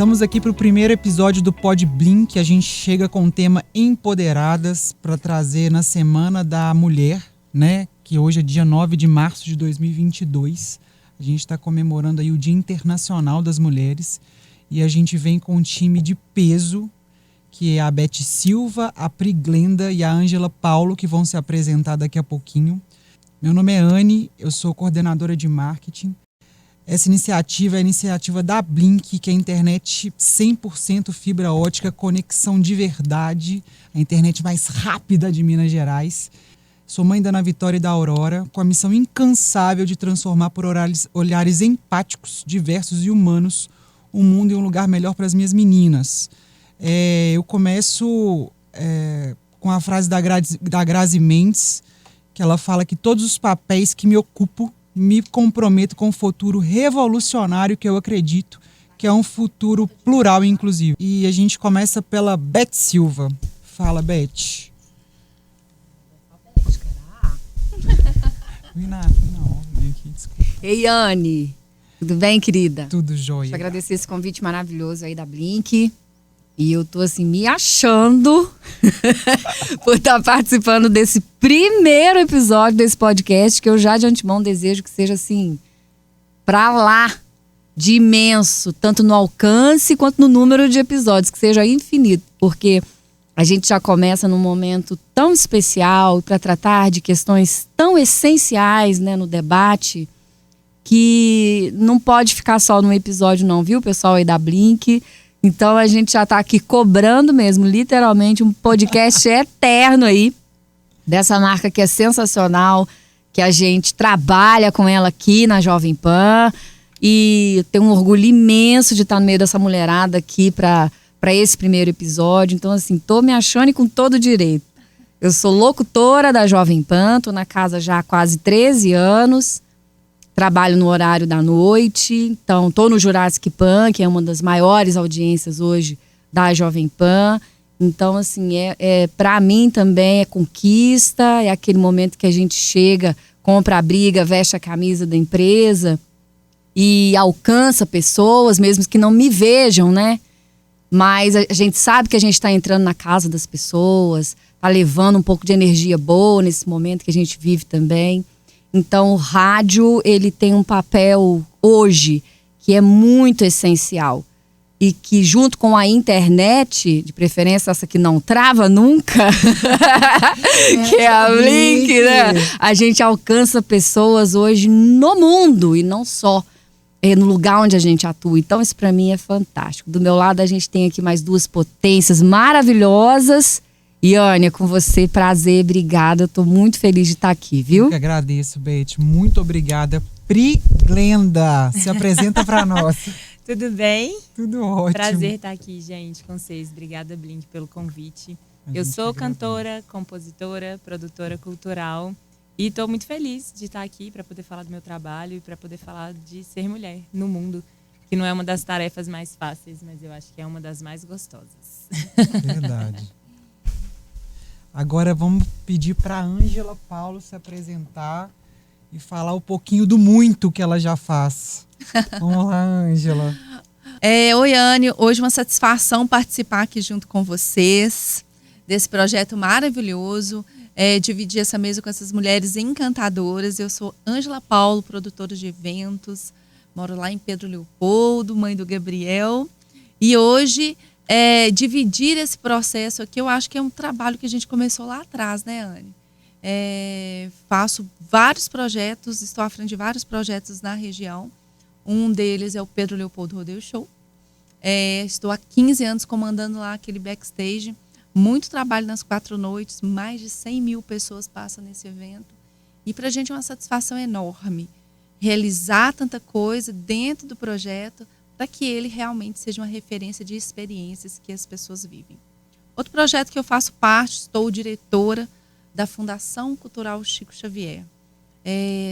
Estamos aqui para o primeiro episódio do Pod Blink. A gente chega com o tema Empoderadas para trazer na Semana da Mulher, né? Que hoje é dia 9 de março de 2022. A gente está comemorando aí o Dia Internacional das Mulheres e a gente vem com um time de peso, que é a Beth Silva, a Pri Glenda e a Ângela Paulo, que vão se apresentar daqui a pouquinho. Meu nome é Anne, eu sou coordenadora de marketing. Essa iniciativa é a iniciativa da Blink, que é a internet 100% fibra ótica, conexão de verdade, a internet mais rápida de Minas Gerais. Sou mãe da Ana Vitória e da Aurora, com a missão incansável de transformar por olhares empáticos, diversos e humanos o mundo em um lugar melhor para as minhas meninas. Eu começo com a frase da Grazi Mendes, que ela fala que todos os papéis que me ocupo me comprometo com um futuro revolucionário que eu acredito que é um futuro plural e inclusivo. E a gente começa pela Beth Silva. Fala, Beth. Ei, Anne. Tudo bem, querida? Tudo jóia. Deixa eu agradecer esse convite maravilhoso aí da Blink. E eu tô assim, me achando por estar participando desse primeiro episódio desse podcast, que eu já de antemão desejo que seja assim, pra lá de imenso, tanto no alcance quanto no número de episódios, que seja infinito, porque a gente já começa num momento tão especial para tratar de questões tão essenciais, né, no debate, que não pode ficar só num episódio não, viu, pessoal aí da Blink? Então a gente já está aqui cobrando mesmo, literalmente, um podcast eterno aí, dessa marca que é sensacional, que a gente trabalha com ela aqui na Jovem Pan. E tenho um orgulho imenso de estar no meio dessa mulherada aqui para esse primeiro episódio. Então, assim, tô me achando e com todo direito. Eu sou locutora da Jovem Pan, tô na casa já há quase 13 anos. Trabalho no horário da noite, então estou no Jurassic Pan, que é uma das maiores audiências hoje da Jovem Pan. Então, assim, para mim também é conquista, é aquele momento que a gente chega, compra a briga, veste a camisa da empresa e alcança pessoas, mesmo que não me vejam, né? Mas a gente sabe que a gente está entrando na casa das pessoas, está levando um pouco de energia boa nesse momento que a gente vive também. Então, o rádio, ele tem um papel hoje que é muito essencial. E que junto com a internet, de preferência essa que não trava nunca, que é a Blink, né? A gente alcança pessoas hoje no mundo e não só no lugar onde a gente atua. Então, isso para mim é fantástico. Do meu lado, a gente tem aqui mais duas potências maravilhosas. E, Ânia, com você, prazer, obrigada. Eu tô muito feliz de estar aqui, viu? Eu que agradeço, Beth. Muito obrigada. Pri Glenda, se apresenta para nós. Tudo bem? Tudo ótimo. Prazer estar aqui, gente, com vocês. Obrigada, Blink, pelo convite. Eu sou cantora, compositora, produtora cultural e estou muito feliz de estar aqui para poder falar do meu trabalho e para poder falar de ser mulher no mundo, que não é uma das tarefas mais fáceis, mas eu acho que é uma das mais gostosas. Verdade. Agora vamos pedir para a Ângela Paulo se apresentar e falar um pouquinho do muito que ela já faz. Vamos lá, Ângela. Oi, Anne. Hoje uma satisfação participar aqui junto com vocês desse projeto maravilhoso, dividir essa mesa com essas mulheres encantadoras. Eu sou Ângela Paulo, produtora de eventos, moro lá em Pedro Leopoldo, mãe do Gabriel. E hoje, dividir esse processo aqui, eu acho que é um trabalho que a gente começou lá atrás, né, Anne? Faço vários projetos, estou à frente de vários projetos na região. Um deles é o Pedro Leopoldo Rodeio Show. Estou há 15 anos comandando lá aquele backstage. Muito trabalho nas 4 noites, mais de 100 mil pessoas passam nesse evento. E para a gente é uma satisfação enorme realizar tanta coisa dentro do projeto para que ele realmente seja uma referência de experiências que as pessoas vivem. Outro projeto que eu faço parte, estou diretora da Fundação Cultural Chico Xavier.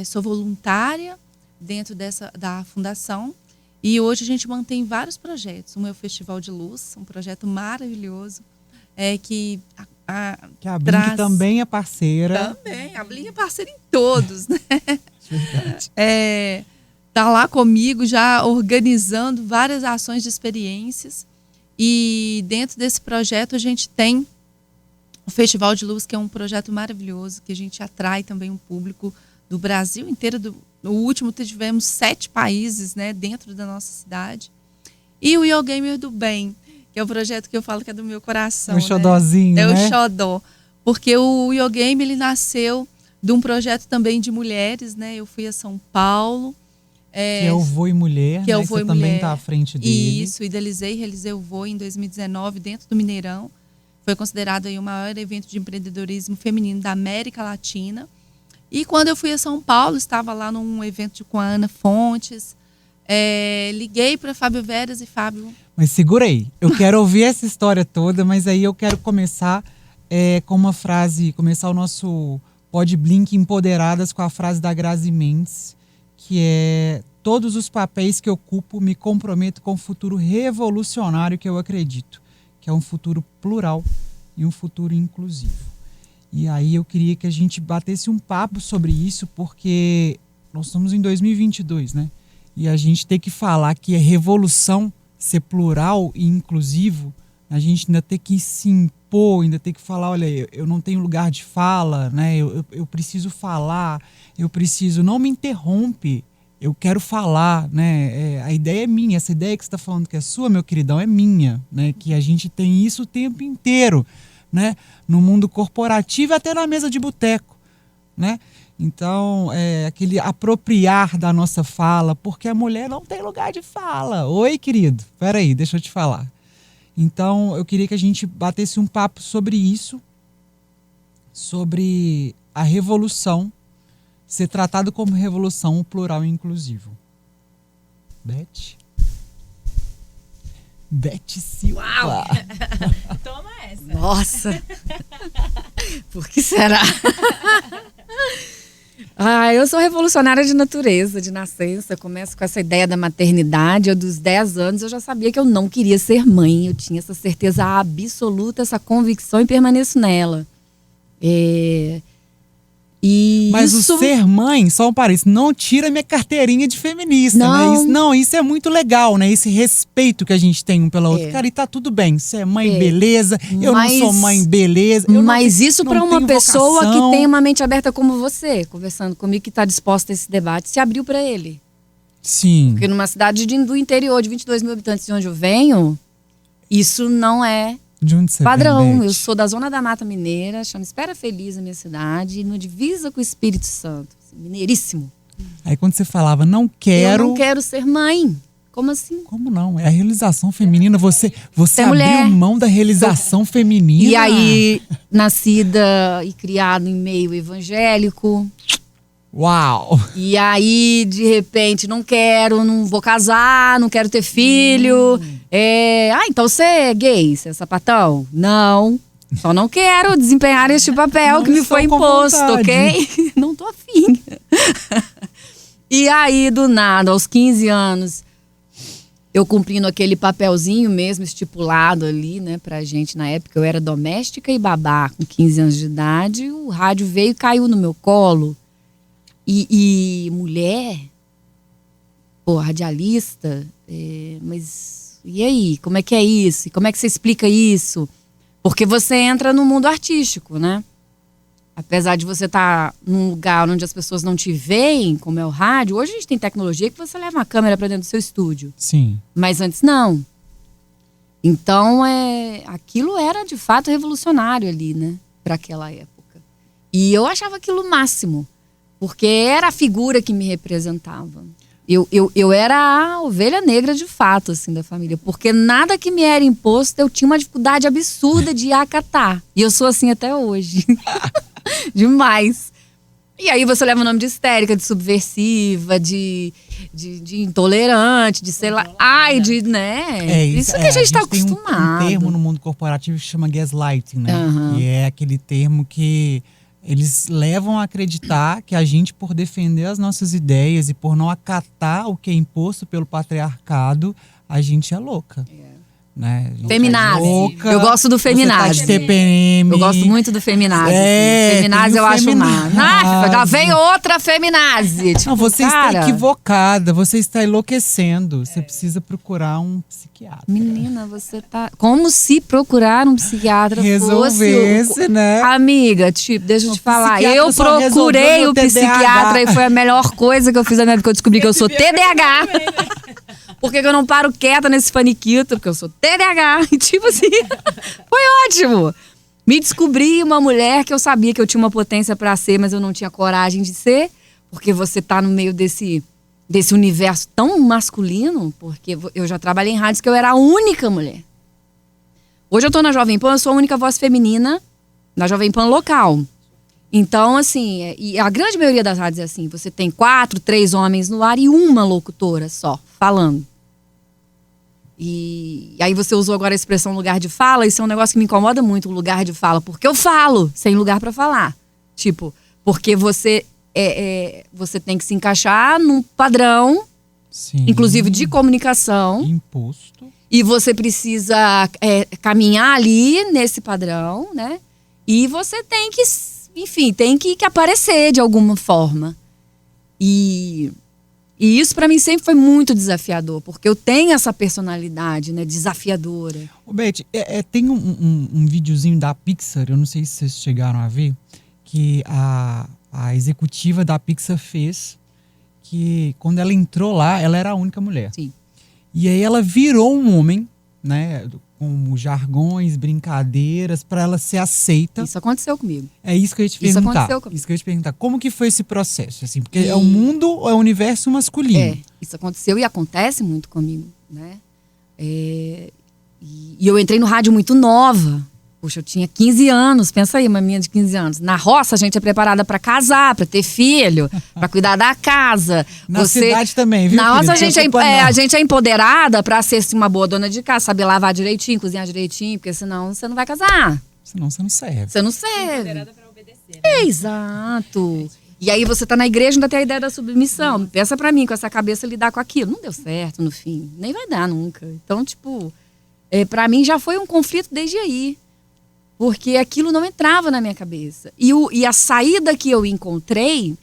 Sou voluntária dentro da fundação e hoje a gente mantém vários projetos. Um é o Festival de Luz, um projeto maravilhoso que a Blink também é parceira. Também, a Blink é parceira em todos, né? Verdade. tá lá comigo já organizando várias ações de experiências. E dentro desse projeto a gente tem o Festival de Luz, que é um projeto maravilhoso, que a gente atrai também um público do Brasil inteiro. No último tivemos 7 países, né, dentro da nossa cidade. E o Yogamer do Bem, que é o projeto que eu falo que é do meu coração. É o xodózinho, né? É o xodó. Porque o Yogamer, ele nasceu de um projeto também de mulheres, né? Eu fui a São Paulo. Que é o Vô e Mulher, que né? é o Vô Você e também Mulher. está à frente dele. Isso, idealizei e realizei o Vô em 2019 dentro do Mineirão. Foi considerado aí o maior evento de empreendedorismo feminino da América Latina. E quando eu fui a São Paulo, estava lá num evento com a Ana Fontes. Liguei para Fábio Veras e Fábio... Mas segura aí, eu quero ouvir essa história toda, mas aí eu quero começar com uma frase, começar o nosso Pod Blink Empoderadas com a frase da Grazi Mendes, que é: todos os papéis que ocupo me comprometo com o futuro revolucionário que eu acredito, que é um futuro plural e um futuro inclusivo. E aí eu queria que a gente batesse um papo sobre isso, porque nós estamos em 2022, né? E a gente tem que falar que a revolução ser plural e inclusivo, a gente ainda tem que se impor, ainda tem que falar, olha, eu não tenho lugar de fala, né? Eu preciso falar, eu preciso, não me interrompe, eu quero falar, né? A ideia é minha, essa ideia que você está falando que é sua, meu queridão, é minha, né? Que a gente tem isso o tempo inteiro, né? No mundo corporativo e até na mesa de boteco, né? Então, aquele apropriar da nossa fala, porque a mulher não tem lugar de fala. Oi, querido, peraí, deixa eu te falar. Então, eu queria que a gente batesse um papo sobre isso, sobre a revolução, ser tratado como revolução, o plural e inclusivo. Beth Silva. Uau! Toma essa. Nossa! Por que será? Eu sou revolucionária de natureza, de nascença. Começo com essa ideia da maternidade. Dos 10 anos eu já sabia que eu não queria ser mãe. Eu tinha essa certeza absoluta, essa convicção, e permaneço nela. Mas o ser mãe, só um parênteses, não tira minha carteirinha de feminista, não. né? Isso é muito legal, né? Esse respeito que a gente tem um pela outra. Cara, e tá tudo bem. Você é mãe, beleza. Eu não sou mãe, beleza. Mas isso para uma pessoa que tem uma mente aberta como você, conversando comigo, que tá disposta a esse debate, se abriu para ele. Sim. Porque numa cidade do interior de 22 mil habitantes, de onde eu venho, isso não é de onde você padrão. vem, Beth? Eu sou da Zona da Mata Mineira, chama Espera Feliz a minha cidade, no divisa com o Espírito Santo. Mineiríssimo. Aí quando você falava, não quero... Eu não quero ser mãe. Como assim? Como não? É a realização feminina. Você abriu mulher. mão da realização feminina. E aí, nascida e criada em meio evangélico. Uau! E aí, de repente, não vou casar, não quero ter filho. Então você é gay, você é sapatão? Não. Só não quero desempenhar este papel que me foi imposto, ok? Não tô afim. E aí, do nada, aos 15 anos, eu cumprindo aquele papelzinho mesmo estipulado ali, né, pra gente na época. Eu era doméstica e babá com 15 anos de idade. O rádio veio e caiu no meu colo. E mulher, radialista, mas e aí? Como é que é isso? E como é que você explica isso? Porque você entra no mundo artístico, né? Apesar de você estar num lugar onde as pessoas não te veem, como é o rádio, hoje a gente tem tecnologia que você leva uma câmera para dentro do seu estúdio. Sim. Mas antes não. Então, aquilo era de fato revolucionário ali, né? Para aquela época. E eu achava aquilo o máximo. Porque era a figura que me representava. Eu era a ovelha negra de fato, assim, da família. Porque nada que me era imposto, eu tinha uma dificuldade absurda de acatar. E eu sou assim até hoje. Demais. E aí você leva o nome de histérica, de subversiva, de intolerante, de sei lá. Isso que a gente tá acostumado. Tem um termo no mundo corporativo que se chama gaslighting, né? Que é aquele termo que eles levam a acreditar que a gente, por defender as nossas ideias e por não acatar o que é imposto pelo patriarcado, a gente é louca. né? Feminazi. Louca, Eu gosto do feminazi. Você tá de TPM. Eu gosto muito do feminazi. tem Feminazi o eu acho feminazi. massa. Já vem outra feminazi. Tipo, Não, você cara, está equivocada, você está enlouquecendo. Você precisa procurar um psiquiatra. Menina, você tá... Como se procurar um psiquiatra Resolvesse, fosse... né? Amiga, tipo, deixa eu te falar. psiquiatra Eu só procurei resolveu o meu psiquiatra TDAH. e foi a melhor coisa que eu fiz na minha vida, porque eu descobri que eu sou TDAH. Por que eu não paro quieta nesse faniquito? Porque eu sou TDAH. E tipo assim, foi ótimo. Me descobri uma mulher que eu sabia que eu tinha uma potência pra ser, mas eu não tinha coragem de ser. Porque você tá no meio desse universo tão masculino. Porque eu já trabalhei em rádios que eu era a única mulher. Hoje eu tô na Jovem Pan, eu sou a única voz feminina na Jovem Pan local. Então, assim, e a grande maioria das rádios é assim, você tem 4, 3 homens no ar e uma locutora só, falando. E aí você usou agora a expressão lugar de fala, isso é um negócio que me incomoda muito, o lugar de fala, porque eu falo sem lugar pra falar. Tipo, porque você tem que se encaixar num padrão, Sim. inclusive de comunicação. Imposto. E você precisa caminhar ali nesse padrão, né? E você tem que, enfim, tem que aparecer de alguma forma. E isso pra mim sempre foi muito desafiador, porque eu tenho essa personalidade, né, desafiadora. Ô, Beth, tem um videozinho da Pixar, eu não sei se vocês chegaram a ver, que a executiva da Pixar fez, que quando ela entrou lá, ela era a única mulher. Sim. E aí ela virou um homem, né, com jargões, brincadeiras, para ela ser aceita. Isso aconteceu comigo. É isso que eu ia te Isso perguntar. aconteceu comigo. Isso que eu ia te perguntar. Como que foi esse processo? Assim, porque é o mundo, é o universo masculino. Isso aconteceu e acontece muito comigo, né? E eu entrei no rádio muito nova. Poxa, eu tinha 15 anos, pensa aí, uma menina de 15 anos. Na roça, a gente é preparada pra casar, pra ter filho, pra cuidar da casa. Na cidade também, viu, Na roça, querido? a gente é empoderada pra ser assim, uma boa dona de casa, saber lavar direitinho, cozinhar direitinho, porque senão você não vai casar. Senão você não serve. Você não serve. Empoderada pra obedecer, né? Exato. E aí você tá na igreja e ainda tem a ideia da submissão. Pensa pra mim, com essa cabeça, lidar com aquilo. Não deu certo no fim. Nem vai dar nunca. Então, tipo, pra mim já foi um conflito desde aí. Porque aquilo não entrava na minha cabeça. E a saída que eu encontrei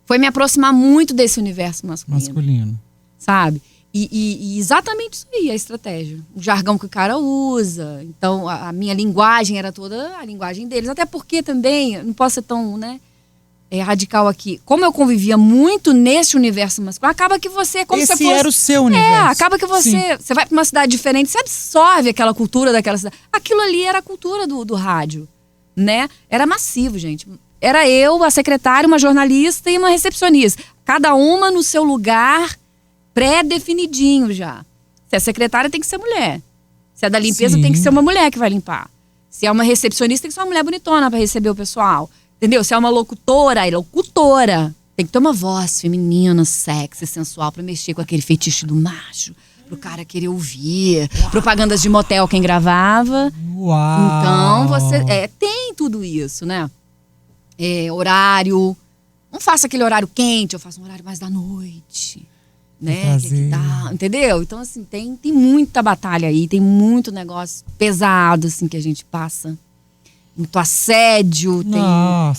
foi me aproximar muito desse universo masculino. Sabe? E exatamente isso aí, a estratégia. O jargão que o cara usa. Então, a minha linguagem era toda a linguagem deles. Até porque também, não posso ser tão, né, radical aqui. Como eu convivia muito nesse universo masculino, acaba que você é como se Esse fosse... era o seu universo. Acaba que você vai pra uma cidade diferente, você absorve aquela cultura daquela cidade. Aquilo ali era a cultura do rádio, né? Era massivo, gente. Era eu, a secretária, uma jornalista e uma recepcionista. Cada uma no seu lugar pré-definidinho já. Se é secretária, tem que ser mulher. Se é da limpeza, tem que ser uma mulher que vai limpar. Se é uma recepcionista, tem que ser uma mulher bonitona pra receber o pessoal. Entendeu? Se é uma locutora, é locutora. Tem que ter uma voz feminina, sexy, sensual, pra mexer com aquele fetiche do macho. Pro cara querer ouvir. Uau. Propagandas de motel, quem gravava. Uau! Então, você... tem tudo isso, né? Horário. Não faço aquele horário quente, eu faço um horário mais da noite. Né? Entendeu? Então, assim, tem muita batalha aí. Tem muito negócio pesado, assim, que a gente passa. Muito assédio,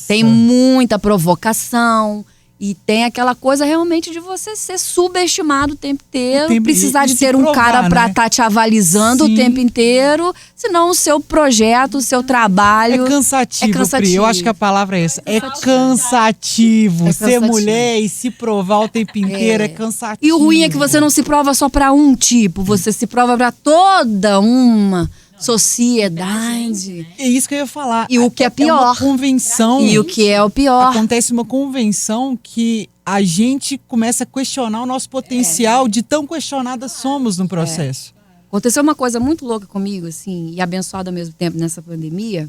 tem muita provocação. E tem aquela coisa realmente de você ser subestimado o tempo inteiro. Precisar de ter um cara pra estar te avalizando o tempo inteiro. Senão o seu projeto, o seu trabalho... É cansativo, Pri. Eu acho que a palavra é essa. É cansativo. Ser mulher e se provar o tempo inteiro é cansativo. E o ruim é que você não se prova só pra um tipo. Você se prova pra toda uma... sociedade. É isso que eu ia falar. E o que é pior. É uma convenção. E o que é o pior. Acontece uma convenção que a gente começa a questionar o nosso potencial de tão questionadas somos no processo. Aconteceu uma coisa muito louca comigo, assim, e abençoada ao mesmo tempo nessa pandemia.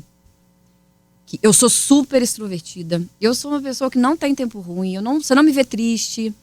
Que eu sou super extrovertida. Eu sou uma pessoa que não tem tempo ruim. Você não me vê triste.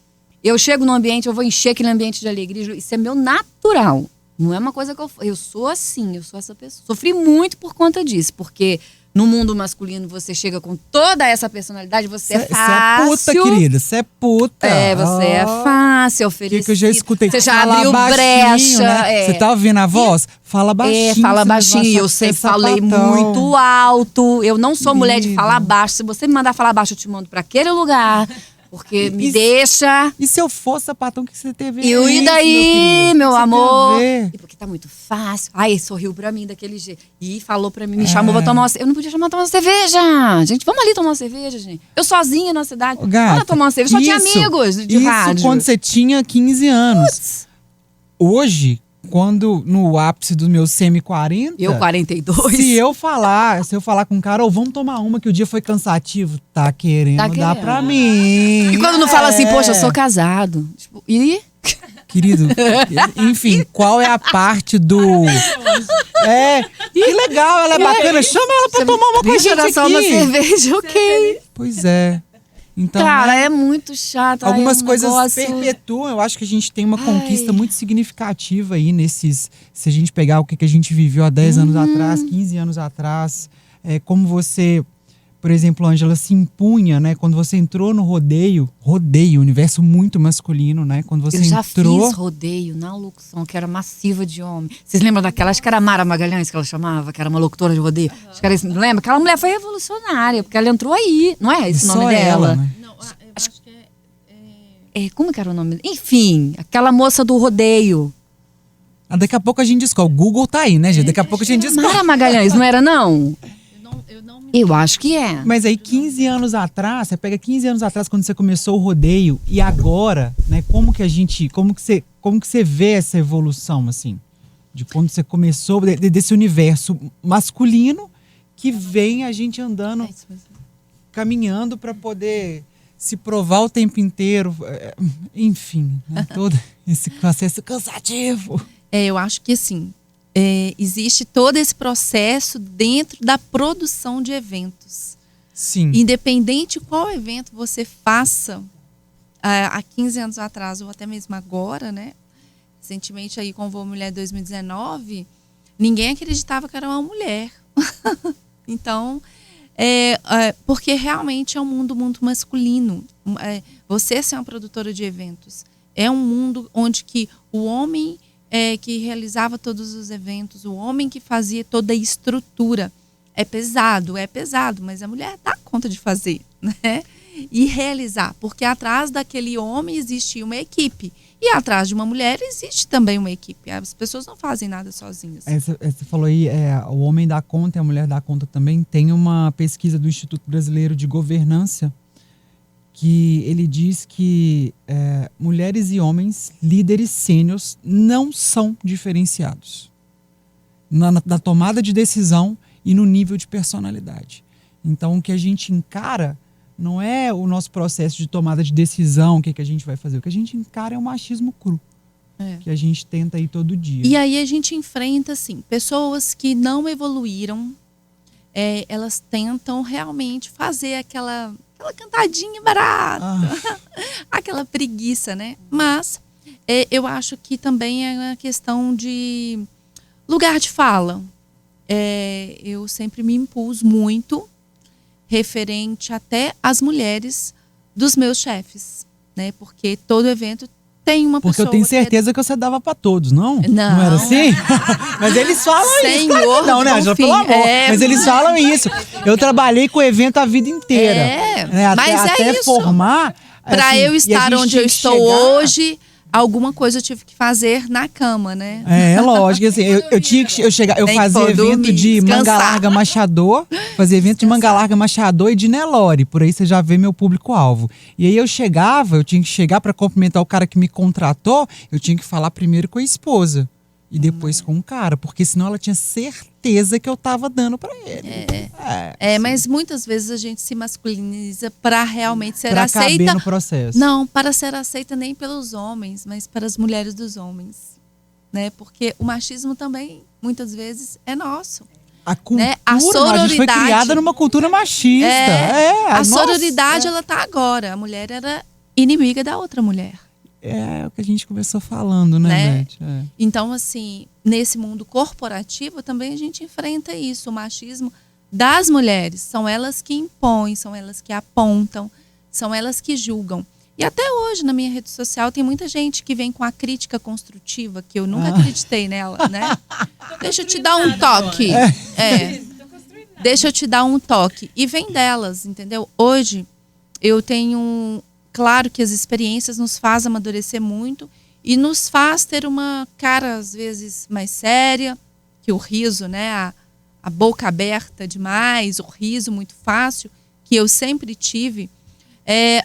Eu chego num ambiente, eu vou encher aquele ambiente de alegria. Isso é meu natural. Não é uma coisa que eu sou assim, eu sou essa pessoa. Sofri muito por conta disso, porque No mundo masculino, você chega com toda essa personalidade, você é Você é fácil. puta, querida. Você é puta. Você é fácil, Que eu já escutei. Você já Fala abriu baixinho, brecha. né? Você tá ouvindo a voz? Fala baixinho. Fala você baixinho. vai achar Eu que você é sempre falei sapatão. muito alto. Eu não sou mulher de Querida. falar baixo. Se você me mandar falar baixo, eu te mando pra aquele lugar. Porque me E- deixa. E se eu for sapatão, o que você teve? E daí, meu Você amor? quer ver? E porque tá muito fácil. Ai, sorriu pra mim daquele jeito. E falou pra mim, me chamou pra tomar uma cerveja. Eu não podia chamar pra tomar uma cerveja. Gente, vamos ali tomar uma cerveja, gente. Eu sozinha na cidade. Ô, gata, Bora tomar uma cerveja. Só tinha amigos de isso rádio. quando você tinha 15 anos. Putz, Hoje, quando no ápice dos meus semi-40... eu 42. Se eu falar com o cara, ou vamos tomar uma que o dia foi cansativo, tá querendo Tá dar querendo. pra mim. E quando não fala assim, É. poxa, eu sou casado. Tipo, e... Querido, enfim, qual é a parte do... que legal, ela é bacana, chama ela pra tomar uma Deixa coisa eu aqui. só uma cerveja, ok. Pois é. Então, Cara, é muito chato. algumas é um coisas negócio... perpetuam. Eu acho que a gente tem uma conquista muito significativa aí nesses... Se a gente pegar o que a gente viveu há 10 anos atrás, 15 anos atrás, como você... Por exemplo, Ângela, se impunha, né? Quando você entrou no rodeio, universo muito masculino, né? Quando você Eu já entrou... fiz rodeio na locução, que era massiva de homem. Vocês lembram daquela? Acho que era Mara Magalhães que ela chamava, que era uma locutora de rodeio. Acho que era isso. Lembra? Aquela mulher foi revolucionária, porque ela entrou aí. Não é esse o Só nome dela? ela, né? Não, eu acho que Como que era o nome? Enfim, aquela moça do rodeio. Daqui a pouco a gente descobre. O Google tá aí, né, gente? Daqui a pouco a gente descobre. Mara Magalhães, não era não? eu não me Eu acho que é. Mas aí, 15 anos atrás, você pega 15 anos atrás, quando você começou o rodeio, e agora, né, como que você vê essa evolução, assim? De quando você começou, desse universo masculino, que vem a gente andando, caminhando para poder se provar o tempo inteiro, enfim, né, todo esse processo cansativo. Eu acho que assim, existe todo esse processo dentro da produção de eventos. Sim. Independente qual evento você faça, há 15 anos atrás ou até mesmo agora, né? Recentemente aí com o Voa Mulher 2019, ninguém acreditava que era uma mulher. Então, porque realmente é um mundo muito masculino. Você ser uma produtora de eventos é um mundo onde que o homem que realizava todos os eventos, o homem que fazia toda a estrutura. É pesado, mas a mulher dá conta de fazer, né? E realizar, porque atrás daquele homem existe uma equipe. E atrás de uma mulher existe também uma equipe. As pessoas não fazem nada sozinhas. Você falou aí, o homem dá conta e a mulher dá conta também. Tem uma pesquisa do Instituto Brasileiro de Governança que ele diz que mulheres e homens, líderes sêniors, não são diferenciados na tomada de decisão e no nível de personalidade. Então, o que a gente encara não é o nosso processo de tomada de decisão, o que a gente vai fazer. O que a gente encara é o machismo cru, que a gente tenta aí todo dia. E aí a gente enfrenta, assim, pessoas que não evoluíram, elas tentam realmente fazer aquela cantadinha barata, aquela preguiça, né? Mas eu acho que também é uma questão de lugar de fala. Eu sempre me impus muito referente até às mulheres dos meus chefes, né? Porque todo evento tem uma Porque pessoa. eu tenho certeza que você dava pra todos, não? Não. Era assim? Mas eles falam isso. Senhor, Claro que não, né, Ângela? Pelo confia. amor. Mas eles falam isso. Eu trabalhei com o evento a vida inteira. Né? Mas até isso. formar. Para assim, eu e a estar gente onde tinha eu que estou chegar- hoje, alguma coisa eu tive que fazer na cama, né? Lógico, assim, eu tinha que chegar, eu Tem que fazia pôr, evento dormir, de manga descansar. larga machador, fazia evento de manga larga machador e de Nelore, por aí você já vê meu público-alvo. E aí eu tinha que chegar para cumprimentar o cara que me contratou, eu tinha que falar primeiro com a esposa e depois com o cara, porque senão ela tinha certeza que eu tava dando para ele. Mas muitas vezes a gente se masculiniza para realmente ser Pra aceita. caber no processo. Não, para ser aceita nem pelos homens, mas para as mulheres dos homens, né? Porque o machismo também muitas vezes é nosso. A cultura, Né? A a gente foi sororidade- criada numa cultura machista. A nossa, sororidade ela tá agora. A mulher era inimiga da outra mulher. É o que a gente começou falando, né, Beth? Então, assim, nesse mundo corporativo também a gente enfrenta isso, o machismo das mulheres. São elas que impõem, são elas que apontam, são elas que julgam. E até hoje, na minha rede social, tem muita gente que vem com a crítica construtiva, que eu nunca acreditei nela, né? Deixa eu te dar um toque. Deixa eu te dar um toque. E vem delas, entendeu? Hoje, eu tenho... Claro que as experiências nos fazem amadurecer muito e nos faz ter uma cara, às vezes, mais séria, que o riso, né? A boca aberta demais, o riso muito fácil, que eu sempre tive.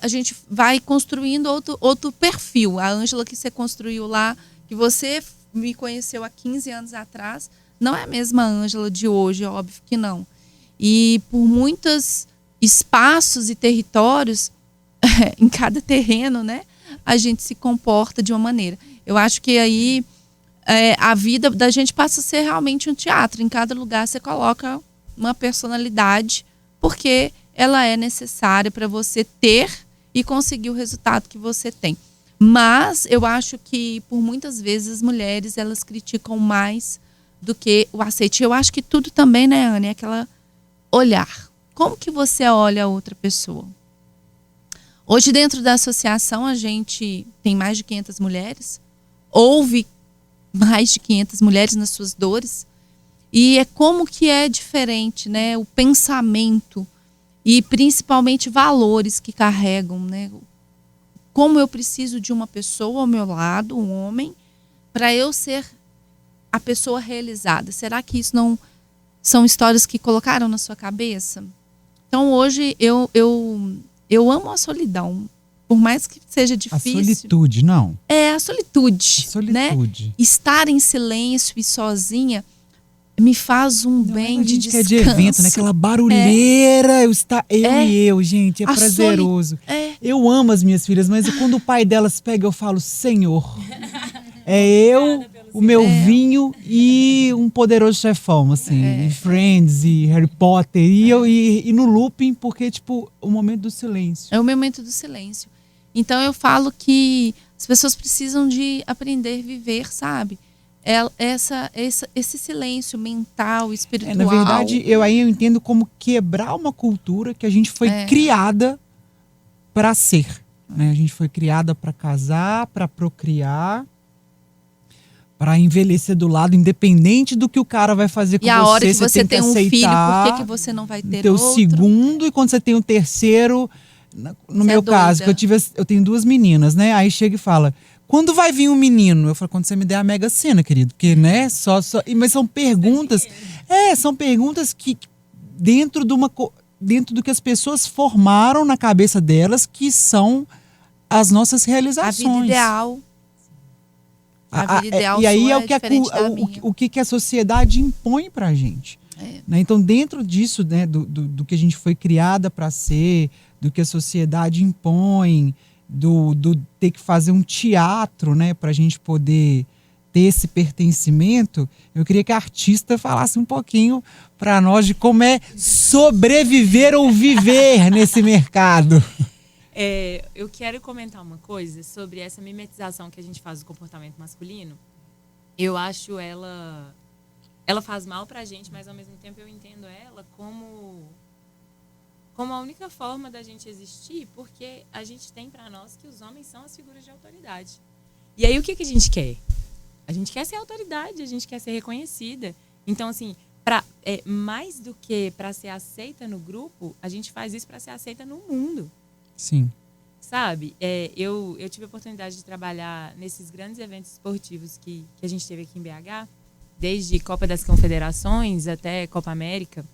A gente vai construindo outro perfil. A Ângela que você construiu lá, que você me conheceu há 15 anos atrás, não é a mesma Ângela de hoje, é óbvio que não. E por muitos espaços e territórios, em cada terreno, né, a gente se comporta de uma maneira. Eu acho que aí a vida da gente passa a ser realmente um teatro. Em cada lugar você coloca uma personalidade, porque ela é necessária para você ter e conseguir o resultado que você tem. Mas eu acho que, por muitas vezes, as mulheres, elas criticam mais do que o aceite. Eu acho que tudo também, né, Anne, é aquela olhar. Como que você olha a outra pessoa? Hoje, dentro da associação, a gente tem mais de 500 mulheres, ouve mais de 500 mulheres nas suas dores, e é como que é diferente, né, o pensamento e principalmente valores que carregam, né? Como eu preciso de uma pessoa ao meu lado, um homem, para eu ser a pessoa realizada. Será que isso não são histórias que colocaram na sua cabeça? Então, hoje, eu amo a solidão. Por mais que seja difícil. A solitude, não. É, a solitude. A solitude. Né? Estar em silêncio e sozinha me faz um bem de descanso. Que é de evento, né? Aquela barulheira, eu, gente, é prazeroso. Eu amo as minhas filhas, mas quando o pai delas pega, eu falo, Senhor, o meu vinho e um poderoso chefão, assim, e Friends e Harry Potter, e no looping, porque, tipo, o momento do silêncio. É o momento do silêncio. Então eu falo que as pessoas precisam de aprender a viver, sabe? Esse silêncio mental, espiritual. Na verdade, eu entendo como quebrar uma cultura que a gente foi criada para ser. Né? A gente foi criada para casar, para procriar, para envelhecer do lado, independente do que o cara vai fazer com você. E a hora que você tem um aceitar, filho, por que você não vai ter teu outro? segundo, e quando você tem um terceiro... No meu caso, que eu tenho 2 meninas, né? Aí chega e fala, quando vai vir um menino? Eu falo, quando você me der a Mega Sena, querido. Porque, né, mas são perguntas... são perguntas que dentro do que as pessoas formaram na cabeça delas, que são as nossas realizações. A vida ideal. A vida ideal e aí o que a sociedade impõe pra gente. Né? Então, dentro disso, né, do que a gente foi criada para ser, do que a sociedade impõe, do ter que fazer um teatro, né, para a gente poder ter esse pertencimento, eu queria que a artista falasse um pouquinho para nós de como é sobreviver ou viver nesse mercado. Eu quero comentar uma coisa sobre essa mimetização que a gente faz do comportamento masculino. Eu acho ela faz mal pra gente, mas ao mesmo tempo eu entendo ela como a única forma da gente existir, porque a gente tem pra nós que os homens são as figuras de autoridade. E aí o que a gente quer? A gente quer ser autoridade, a gente quer ser reconhecida. Então, assim, mais do que para ser aceita no grupo, a gente faz isso para ser aceita no mundo. Sim. Sabe? Eu tive a oportunidade de trabalhar nesses grandes eventos esportivos que a gente teve aqui em BH, desde Copa das Confederações até Copa América.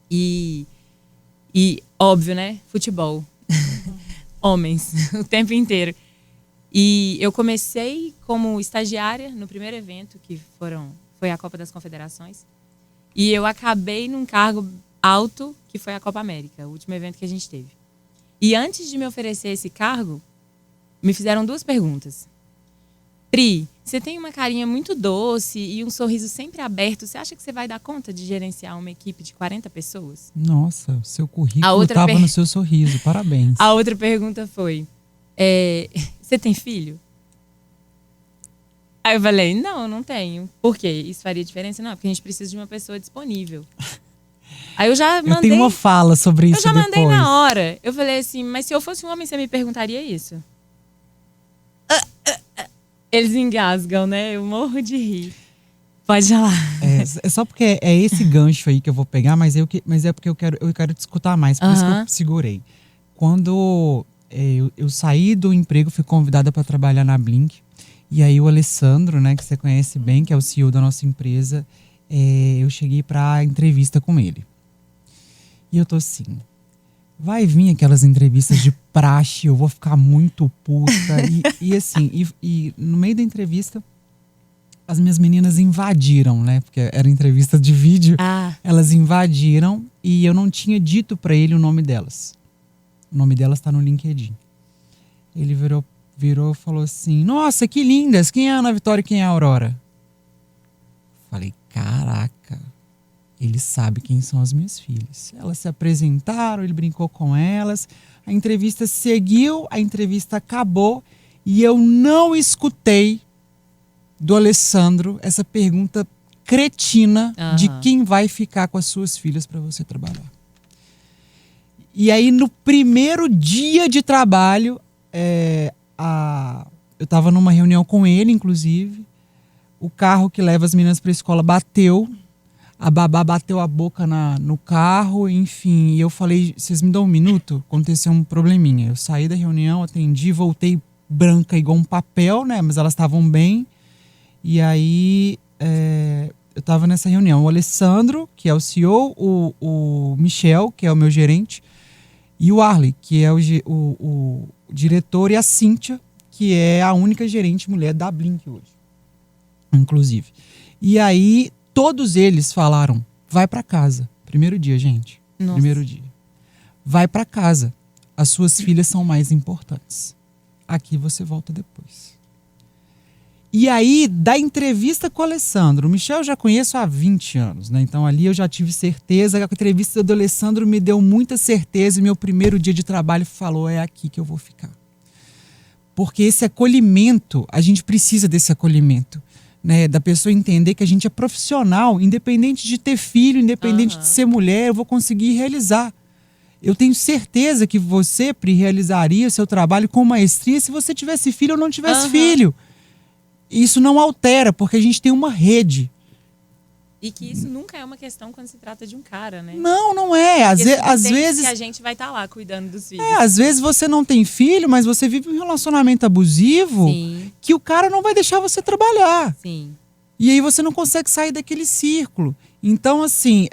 E óbvio, né? Futebol. Homens, o tempo inteiro. E eu comecei como estagiária no primeiro evento, que foi a Copa das Confederações. E eu acabei num cargo alto, que foi a Copa América, o último evento que a gente teve. E antes de me oferecer esse cargo, me fizeram 2 perguntas. Pri, você tem uma carinha muito doce e um sorriso sempre aberto. Você acha que você vai dar conta de gerenciar uma equipe de 40 pessoas? Nossa, o seu currículo estava no seu sorriso. Parabéns. A outra pergunta foi, você tem filho? Aí eu falei, não tenho. Por quê? Isso faria diferença? Não, porque a gente precisa de uma pessoa disponível. Aí eu já mandei. Eu tenho uma fala sobre isso Eu já mandei depois. na hora. Eu falei assim, mas se eu fosse um homem, você me perguntaria isso? Eles engasgam, né? Eu morro de rir. Pode falar. É só porque é esse gancho aí que eu vou pegar, mas é porque eu quero te escutar mais, por isso que eu segurei. Quando eu saí do emprego, fui convidada para trabalhar na Blink, e aí o Alessandro, né, que você conhece bem, que é o CEO da nossa empresa, eu cheguei para entrevista com ele. E eu tô assim, vai vir aquelas entrevistas de praxe, eu vou ficar muito puta. E assim, no meio da entrevista, as minhas meninas invadiram, né? Porque era entrevista de vídeo. Elas invadiram e eu não tinha dito pra ele o nome delas. O nome delas tá no LinkedIn. Ele virou e falou assim, nossa, que lindas! Quem é a Ana Vitória e quem é a Aurora? Falei, caraca, ele sabe quem são as minhas filhas. Elas se apresentaram, ele brincou com elas. A entrevista seguiu, a entrevista acabou e eu não escutei do Alessandro essa pergunta cretina de quem vai ficar com as suas filhas para você trabalhar. E aí, no primeiro dia de trabalho, eu estava numa reunião com ele, inclusive. O carro que leva as meninas para a escola bateu. A babá bateu a boca no carro, enfim. E eu falei, vocês me dão um minuto? Aconteceu um probleminha. Eu saí da reunião, atendi, voltei branca igual um papel, né? Mas elas estavam bem. E aí, eu estava nessa reunião. O Alessandro, que é o CEO, o Michel, que é o meu gerente, e o Arley, que é o diretor, e a Cíntia, que é a única gerente mulher da Blink hoje, inclusive. E aí, todos eles falaram, vai para casa. Primeiro dia, gente. Nossa. Primeiro dia. Vai para casa. As suas filhas são mais importantes. Aqui você volta depois. E aí, da entrevista com o Alessandro, o Michel eu já conheço há 20 anos, né? Então ali eu já tive certeza, a entrevista do Alessandro me deu muita certeza e meu primeiro dia de trabalho falou, é aqui que eu vou ficar. Porque esse acolhimento, a gente precisa desse acolhimento, né? Da pessoa entender que a gente é profissional, independente de ter filho, independente de ser mulher, eu vou conseguir realizar. Eu tenho certeza que você, Pri, realizaria o seu trabalho com maestria se você tivesse filho ou não tivesse filho. Isso não altera, porque a gente tem uma rede. E que isso nunca é uma questão quando se trata de um cara, né? Não é. Às vezes que a gente vai estar lá cuidando dos filhos. Às vezes você não tem filho, mas você vive um relacionamento abusivo. Sim. Que o cara não vai deixar você trabalhar. Sim. E aí você não consegue sair daquele círculo. Então, assim,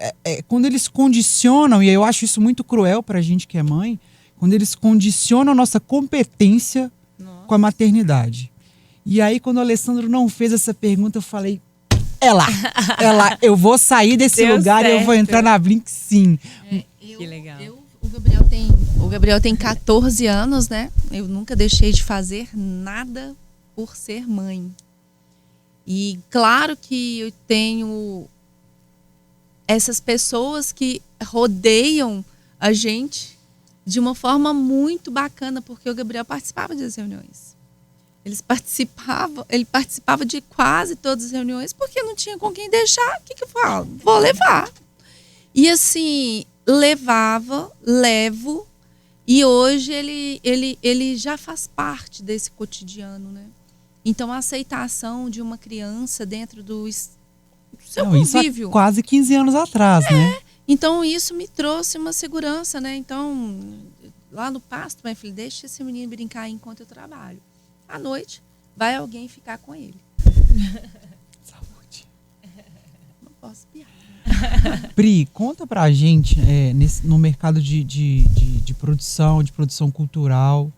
quando eles condicionam, e eu acho isso muito cruel pra gente que é mãe, quando eles condicionam a nossa competência com a maternidade. E aí, quando o Alessandro não fez essa pergunta, eu falei, é lá, eu vou sair desse lugar e eu vou entrar na Blink, sim. Que legal. O Gabriel tem 14 anos, né? Eu nunca deixei de fazer nada por ser mãe. E claro que eu tenho essas pessoas que rodeiam a gente de uma forma muito bacana, porque o Gabriel participava das reuniões. Ele participava de quase todas as reuniões, porque não tinha com quem deixar. O que eu falo? Vou levar. E assim, levo. E hoje ele já faz parte desse cotidiano, né? Então a aceitação de uma criança dentro do seu convívio. Isso há quase 15 anos atrás, né? Então isso me trouxe uma segurança, né? Então, lá no pasto, minha filha, deixa esse menino brincar aí enquanto eu trabalho. À noite, vai alguém ficar com ele. Saúde. Não posso piar. Pri, conta pra gente, no mercado de produção cultural.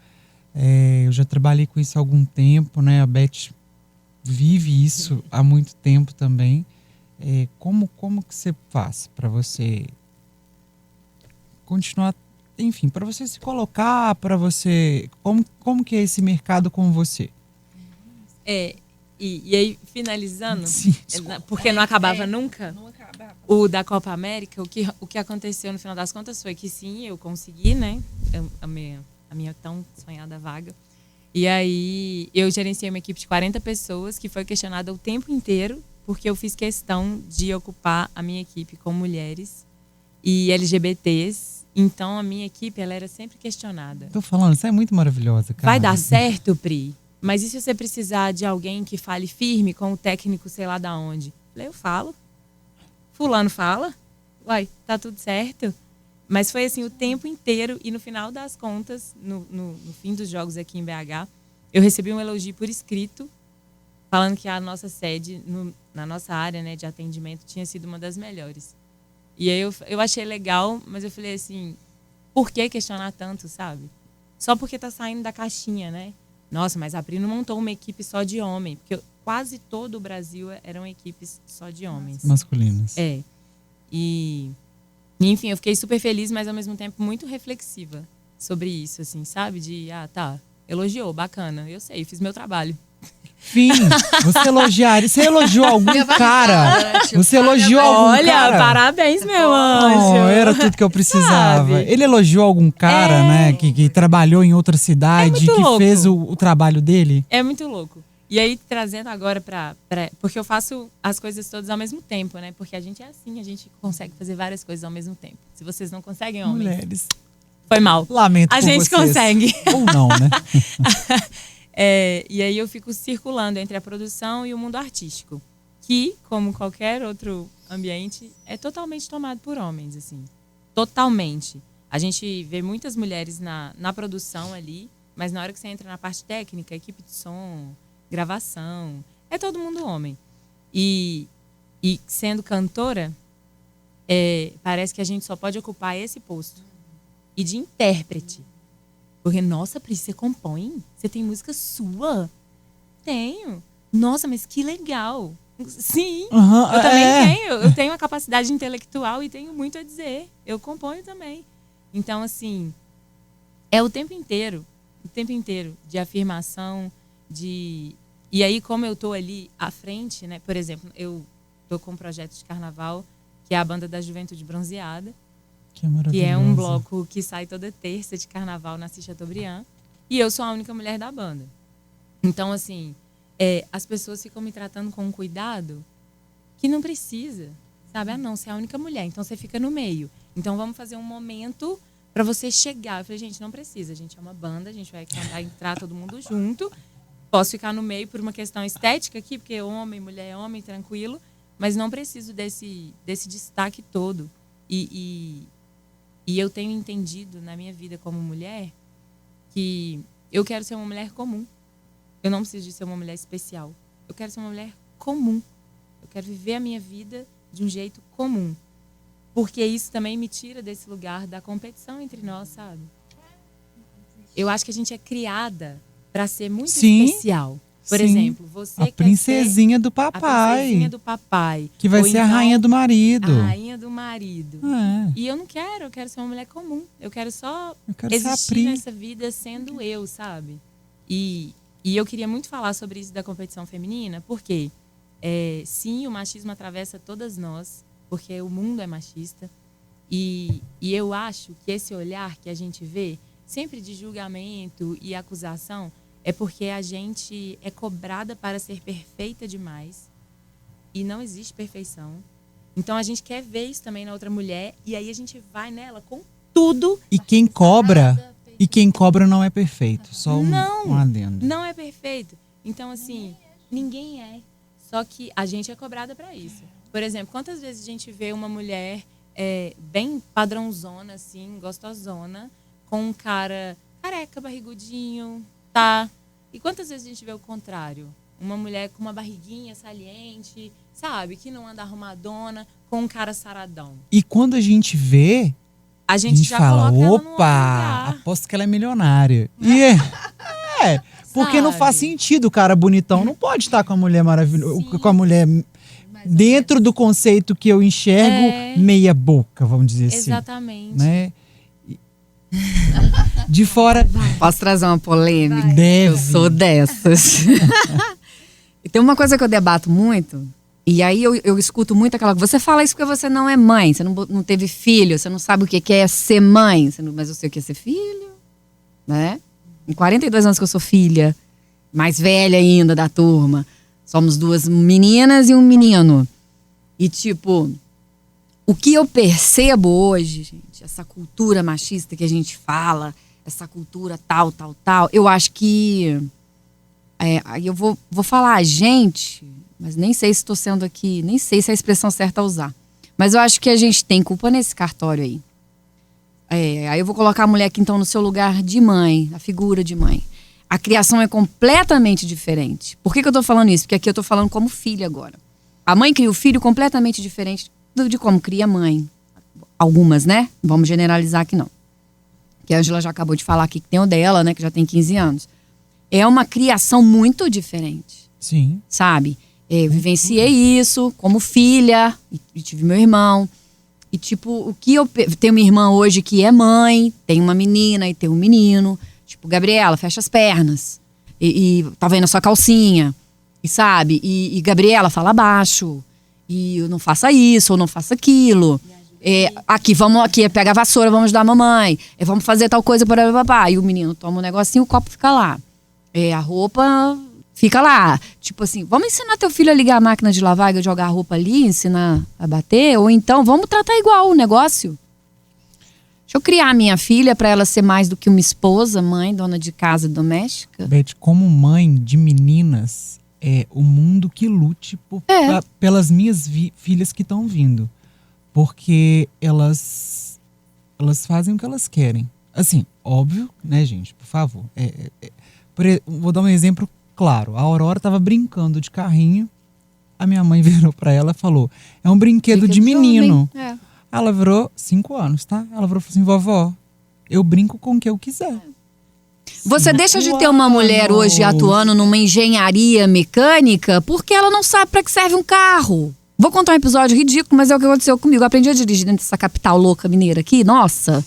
Eu já trabalhei com isso há algum tempo, né? A Beth vive isso há muito tempo também. Como que você faz para você continuar, enfim, para você se colocar, para você, como que é esse mercado com você? E aí, finalizando, Sim, porque não acabava nunca, Não acaba. o da Copa América, o que aconteceu no final das contas foi que sim, eu consegui, né, a minha tão sonhada vaga. E aí, eu gerenciei uma equipe de 40 pessoas que foi questionada o tempo inteiro, porque eu fiz questão de ocupar a minha equipe com mulheres. e LGBTs. Então, a minha equipe, ela era sempre questionada. Tô falando, você é muito maravilhosa, cara. Vai dar certo, Pri? Mas e se você precisar de alguém que fale firme com o técnico, sei lá da onde? Eu falo. Fulano fala. Uai, tá tudo certo. Mas foi assim o tempo inteiro. E no final das contas, no fim dos jogos aqui em BH, eu recebi um elogio por escrito, falando que a nossa sede, na nossa área, né, de atendimento, tinha sido uma das melhores. E aí eu achei legal, mas eu falei assim, por que questionar tanto, sabe? Só porque tá saindo da caixinha, né? Nossa, mas a Pri não montou uma equipe só de homem. Porque quase todo o Brasil eram equipes só de homens. Masculinas. É. E, enfim, eu fiquei super feliz, mas ao mesmo tempo muito reflexiva sobre isso, assim, sabe? Tá, elogiou, bacana. Eu sei, fiz meu trabalho. Fim, você elogiou algum cara? Você elogiou algum cara? Olha, parabéns, meu anjo. Era tudo que eu precisava. Sabe? Ele elogiou algum cara, né? Que trabalhou em outra cidade, muito que louco. fez o trabalho dele? É muito louco. E aí, trazendo agora porque eu faço as coisas todas ao mesmo tempo, né? Porque a gente é assim, a gente consegue fazer várias coisas ao mesmo tempo. Se vocês não conseguem, homens, Mulheres. foi mal. Lamento A por gente vocês. consegue. Ou não, né? E aí eu fico circulando entre a produção e o mundo artístico, que, como qualquer outro ambiente, é totalmente tomado por homens, assim. Totalmente. A gente vê muitas mulheres na produção ali, mas na hora que você entra na parte técnica, equipe de som, gravação, é todo mundo homem. E sendo cantora, parece que a gente só pode ocupar esse posto. E de intérprete. Porque, nossa, Pri, você compõe? Você tem música sua? Tenho. Nossa, mas que legal. Sim, eu também tenho. Eu tenho a capacidade intelectual e tenho muito a dizer. Eu componho também. Então, assim, é o tempo inteiro de afirmação, E aí, como eu tô ali à frente, né? Por exemplo, eu tô com um projeto de carnaval, que é a Banda da Juventude Bronzeada, que é um bloco que sai toda terça de carnaval na Cis Chateaubriand. E eu sou a única mulher da banda. Então, assim, as pessoas ficam me tratando com um cuidado que não precisa, sabe? Não, você é a única mulher, então você fica no meio. Então, vamos fazer um momento para você chegar. Eu falei, gente, não precisa. A gente é uma banda, a gente vai entrar todo mundo junto. Posso ficar no meio por uma questão estética aqui, porque homem, mulher, homem, tranquilo. Mas não preciso desse destaque todo. E eu tenho entendido na minha vida como mulher que eu quero ser uma mulher comum. Eu não preciso de ser uma mulher especial. Eu quero ser uma mulher comum. Eu quero viver a minha vida de um jeito comum. Porque isso também me tira desse lugar da competição entre nós, sabe? Eu acho que a gente é criada para ser muito especial. Por exemplo, você a princesinha do papai. A princesinha do papai. Que vai ser a rainha do marido. A rainha do marido. E eu não quero, eu quero ser uma mulher comum. Eu quero só existir nessa vida sendo eu, sabe? E eu queria muito falar sobre isso da competição feminina, porque sim, o machismo atravessa todas nós, porque o mundo é machista. E eu acho que esse olhar que a gente vê, sempre de julgamento e acusação, é porque a gente é cobrada para ser perfeita demais e não existe perfeição. Então a gente quer ver isso também na outra mulher e aí a gente vai nela com tudo. E quem cobra não é perfeito. Só um adendo. Não é perfeito. Então, assim, ninguém é. Só que a gente é cobrada para isso. Por exemplo, quantas vezes a gente vê uma mulher bem padrãozona, assim, gostosona, com um cara careca, barrigudinho, tá? E quantas vezes a gente vê o contrário? Uma mulher com uma barriguinha saliente, sabe? Que não anda arrumadona, com um cara saradão. E quando a gente vê, a gente já fala, coloca ela no opa, aposto que ela é milionária. E porque não faz sentido, o cara bonitão não pode estar com a mulher maravilhosa, com a mulher dentro do conceito que eu enxergo meia boca, vamos dizer assim. Exatamente. Né? De fora. Posso trazer uma polêmica? Deve. Eu sou dessas. E tem uma coisa que eu debato muito, e aí eu escuto muito aquela coisa. Você fala isso porque você não é mãe, você não teve filho, você não sabe o que é ser mãe. Mas eu sei o que é ser filho, né? Em 42 anos que eu sou filha, mais velha ainda da turma. Somos 2 meninas e um menino. E tipo, o que eu percebo hoje, gente, essa cultura machista que a gente fala, essa cultura tal, eu acho que... aí eu vou falar a gente, mas nem sei se estou sendo aqui, nem sei se é a expressão certa a usar. Mas eu acho que a gente tem culpa nesse cartório aí. Aí eu vou colocar a mulher aqui, então, no seu lugar de mãe, a figura de mãe. A criação é completamente diferente. Por que eu tô falando isso? Porque aqui eu tô falando como filha agora. A mãe cria o filho completamente diferente de como cria a mãe. Algumas, né? Vamos generalizar aqui não. Que a Ângela já acabou de falar aqui que tem o dela, né? Que já tem 15 anos. É uma criação muito diferente. Sim. Sabe? Eu vivenciei isso como filha. E tive meu irmão. E tipo, o que eu... Tenho uma irmã hoje que é mãe. Tem uma menina e tem um menino. Tipo, Gabriela, fecha as pernas. E tá vendo a sua calcinha. E sabe? E Gabriela, fala baixo. E não faça isso, ou não faça aquilo. Aqui, pega a vassoura, vamos ajudar a mamãe. Vamos fazer tal coisa para o papai. E o menino toma um negocinho, o copo fica lá. A roupa fica lá. Tipo assim, vamos ensinar teu filho a ligar a máquina de lavar e jogar a roupa ali, ensinar a bater. Ou então, vamos tratar igual o negócio. Deixa eu criar a minha filha para ela ser mais do que uma esposa, mãe, dona de casa doméstica. Beth, como mãe de meninas, é o mundo que lute pelas minhas filhas que estão vindo. Porque elas fazem o que elas querem. Assim, óbvio, né, gente? Por favor. Vou dar um exemplo claro. A Aurora estava brincando de carrinho. A minha mãe virou para ela e falou: é um brinquedo de menino. Ela virou 5 anos, tá? Ela virou e falou assim: vovó, eu brinco com o que eu quiser. Você deixa de ter uma mulher hoje atuando numa engenharia mecânica porque ela não sabe para que serve um carro. Vou contar um episódio ridículo, mas é o que aconteceu comigo. Eu aprendi a dirigir dentro dessa capital louca mineira aqui, nossa,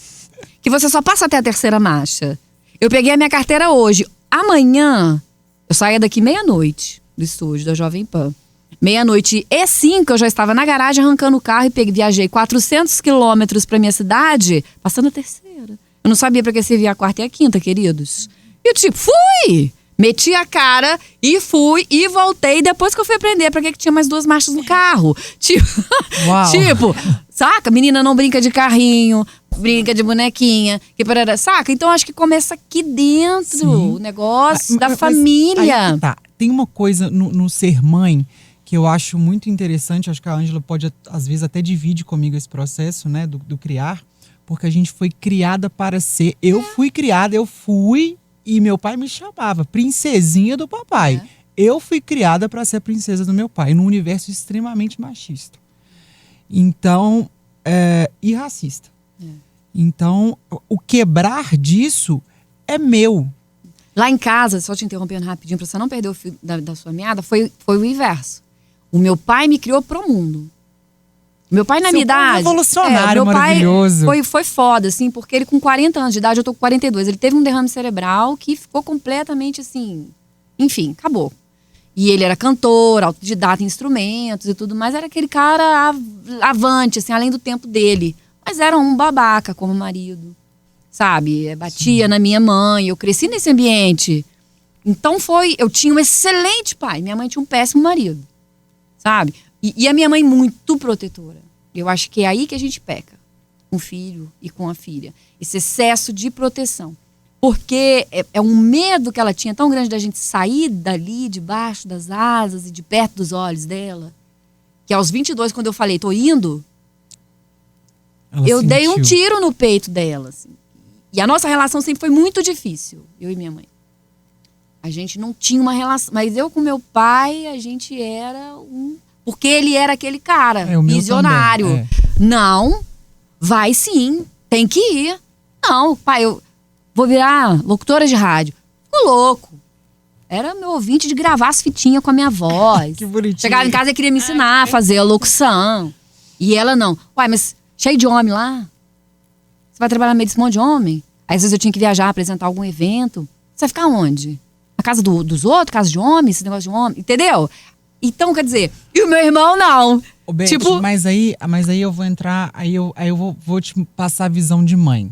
que você só passa até a 3ª marcha. Eu peguei a minha carteira hoje. Amanhã, eu saía daqui meia-noite do estúdio da Jovem Pan. 00:05 eu já estava na garagem arrancando o carro e viajei 400 quilômetros para minha cidade, passando a 3ª. Eu não sabia para que servia a 4ª e a 5ª, queridos. E eu tipo, fui! Meti a cara e fui e voltei depois que eu fui aprender para que tinha mais 2 marchas no carro. Tipo, saca? Menina não brinca de carrinho, brinca de bonequinha, saca? Então acho que começa aqui dentro. Sim. O negócio da família. Aí, tá. Tem uma coisa no ser mãe que eu acho muito interessante, acho que a Ângela pode, às vezes, até divide comigo esse processo, né, do criar, porque a gente foi criada para ser. Eu fui criada, e meu pai me chamava princesinha do papai. Eu fui criada para ser a princesa do meu pai, num universo extremamente machista. Então, e racista. Então, o quebrar disso é meu. Lá em casa, só te interrompendo rapidinho, para você não perder o fio da sua meada, foi o inverso. O meu pai me criou pro mundo. Meu pai, na minha idade... revolucionário, meu maravilhoso. Pai foi foda, assim, porque ele com 40 anos de idade, eu tô com 42. Ele teve um derrame cerebral que ficou completamente, assim... Enfim, acabou. E ele era cantor, autodidata em instrumentos e tudo mais. Era aquele cara avante, assim, além do tempo dele. Mas era um babaca como marido, sabe? Batia na minha mãe, eu cresci nesse ambiente. Então eu tinha um excelente pai. Minha mãe tinha um péssimo marido. Sabe? E a minha mãe muito protetora. Eu acho que é aí que a gente peca. Com o filho e com a filha. Esse excesso de proteção. Porque é um medo que ela tinha tão grande da gente sair dali, debaixo das asas e de perto dos olhos dela. Que aos 22, quando eu falei, tô indo, eu dei um tiro no peito dela. Assim. E a nossa relação sempre foi muito difícil. Eu e minha mãe. A gente não tinha uma relação. Mas eu com meu pai, a gente era porque ele era aquele cara, visionário. Não, vai sim, tem que ir. Não, pai, eu vou virar locutora de rádio. Ficou louco. Era meu ouvinte de gravar as fitinhas com a minha voz. Que bonitinho. Chegava em casa e queria me ensinar a fazer a locução. E ela não. Uai, mas cheio de homem lá? Você vai trabalhar no meio desse monte de homem? Aí às vezes eu tinha que viajar, apresentar algum evento. Você vai ficar onde? Na casa dos outros, casa de homem, esse negócio de homem, entendeu? Então, quer dizer, e o meu irmão não. Beth, tipo... mas aí eu vou entrar, aí eu vou te passar a visão de mãe.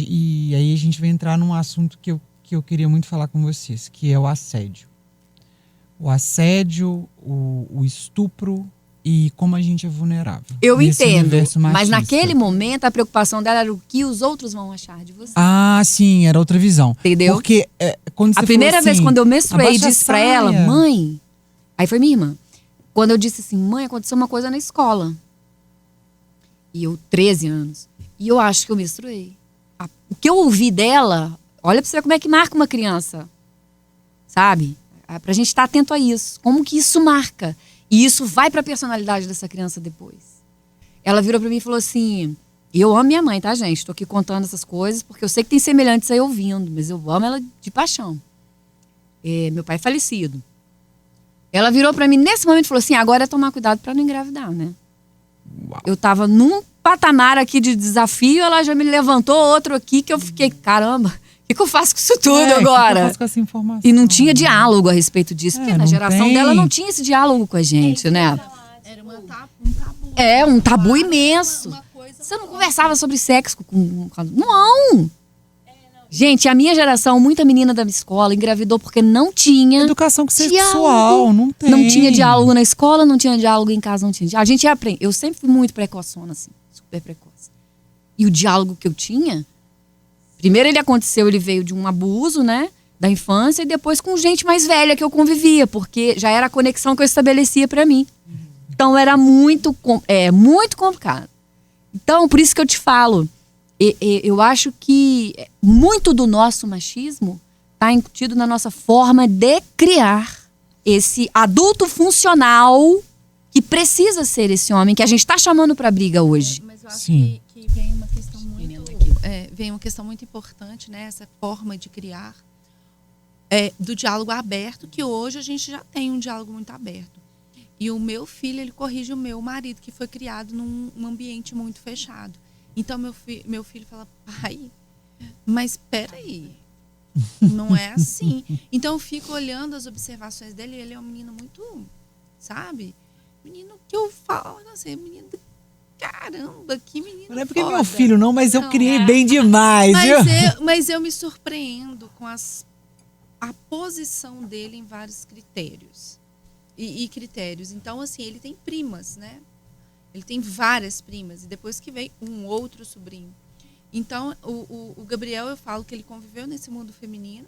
E aí a gente vai entrar num assunto que eu queria muito falar com vocês, que é o assédio. O assédio, o estupro e como a gente é vulnerável. Eu nesse entendo, universo mas machista. naquele momento a preocupação dela era o que os outros vão achar de você. Ah, sim, era outra visão. Entendeu? Porque quando você A primeira falou vez assim, quando eu menstruei, abaixa a disse pra ela, saia. mãe. Aí foi minha irmã. Quando eu disse assim, mãe, aconteceu uma coisa na escola. E eu, 13 anos. E eu acho que eu menstruei. O que eu ouvi dela, olha pra você ver como é que marca uma criança. Sabe? Pra gente estar atento a isso. Como que isso marca? E isso vai pra personalidade dessa criança depois. Ela virou pra mim e falou assim, eu amo minha mãe, tá, gente? Tô aqui contando essas coisas, porque eu sei que tem semelhantes aí ouvindo, mas eu amo ela de paixão. Meu pai é falecido. Ela virou pra mim nesse momento e falou assim, agora é tomar cuidado pra não engravidar, né? Uau. Eu tava num patamar aqui de desafio, ela já me levantou outro aqui que eu fiquei, caramba, o que eu faço com isso tudo O que eu agora? faço com essa informação? E não tinha diálogo a respeito disso, porque na não geração tem. dela não tinha esse diálogo com a gente, né? Era um tabu. É, um tabu imenso. Uma coisa Você não conversava sobre sexo com... Não! Gente, a minha geração, muita menina da minha escola engravidou porque não tinha Educação sexual, diálogo. não tem. Não tinha diálogo na escola, não tinha diálogo em casa, não tinha diálogo. A gente aprende. Eu sempre fui muito precoçona, assim, super precoce. E o diálogo que eu tinha, primeiro ele veio de um abuso, né, da infância, e depois com gente mais velha que eu convivia, porque já era a conexão que eu estabelecia pra mim. Então era muito complicado. Então, por isso que eu te falo, eu acho que muito do nosso machismo está incutido na nossa forma de criar esse adulto funcional que precisa ser esse homem que a gente está chamando para briga hoje. Mas eu acho Sim. que vem uma questão vem uma questão muito importante, né? Essa forma de criar do diálogo aberto, que hoje a gente já tem um diálogo muito aberto. E o meu filho, ele corrige o meu marido, que foi criado num ambiente muito fechado. Então, meu filho fala, pai, mas peraí, não é assim. Então, eu fico olhando as observações dele, e ele é um menino muito, sabe? Menino que eu falo assim, menino, caramba, que menino Não é porque é foda. meu filho não, mas eu Não, criei bem demais, viu? Mas eu me surpreendo com a posição dele em vários critérios. E critérios. Então, assim, ele tem primas, né? Ele tem várias primas. E depois que vem um outro sobrinho. Então, o Gabriel, eu falo que ele conviveu nesse mundo feminino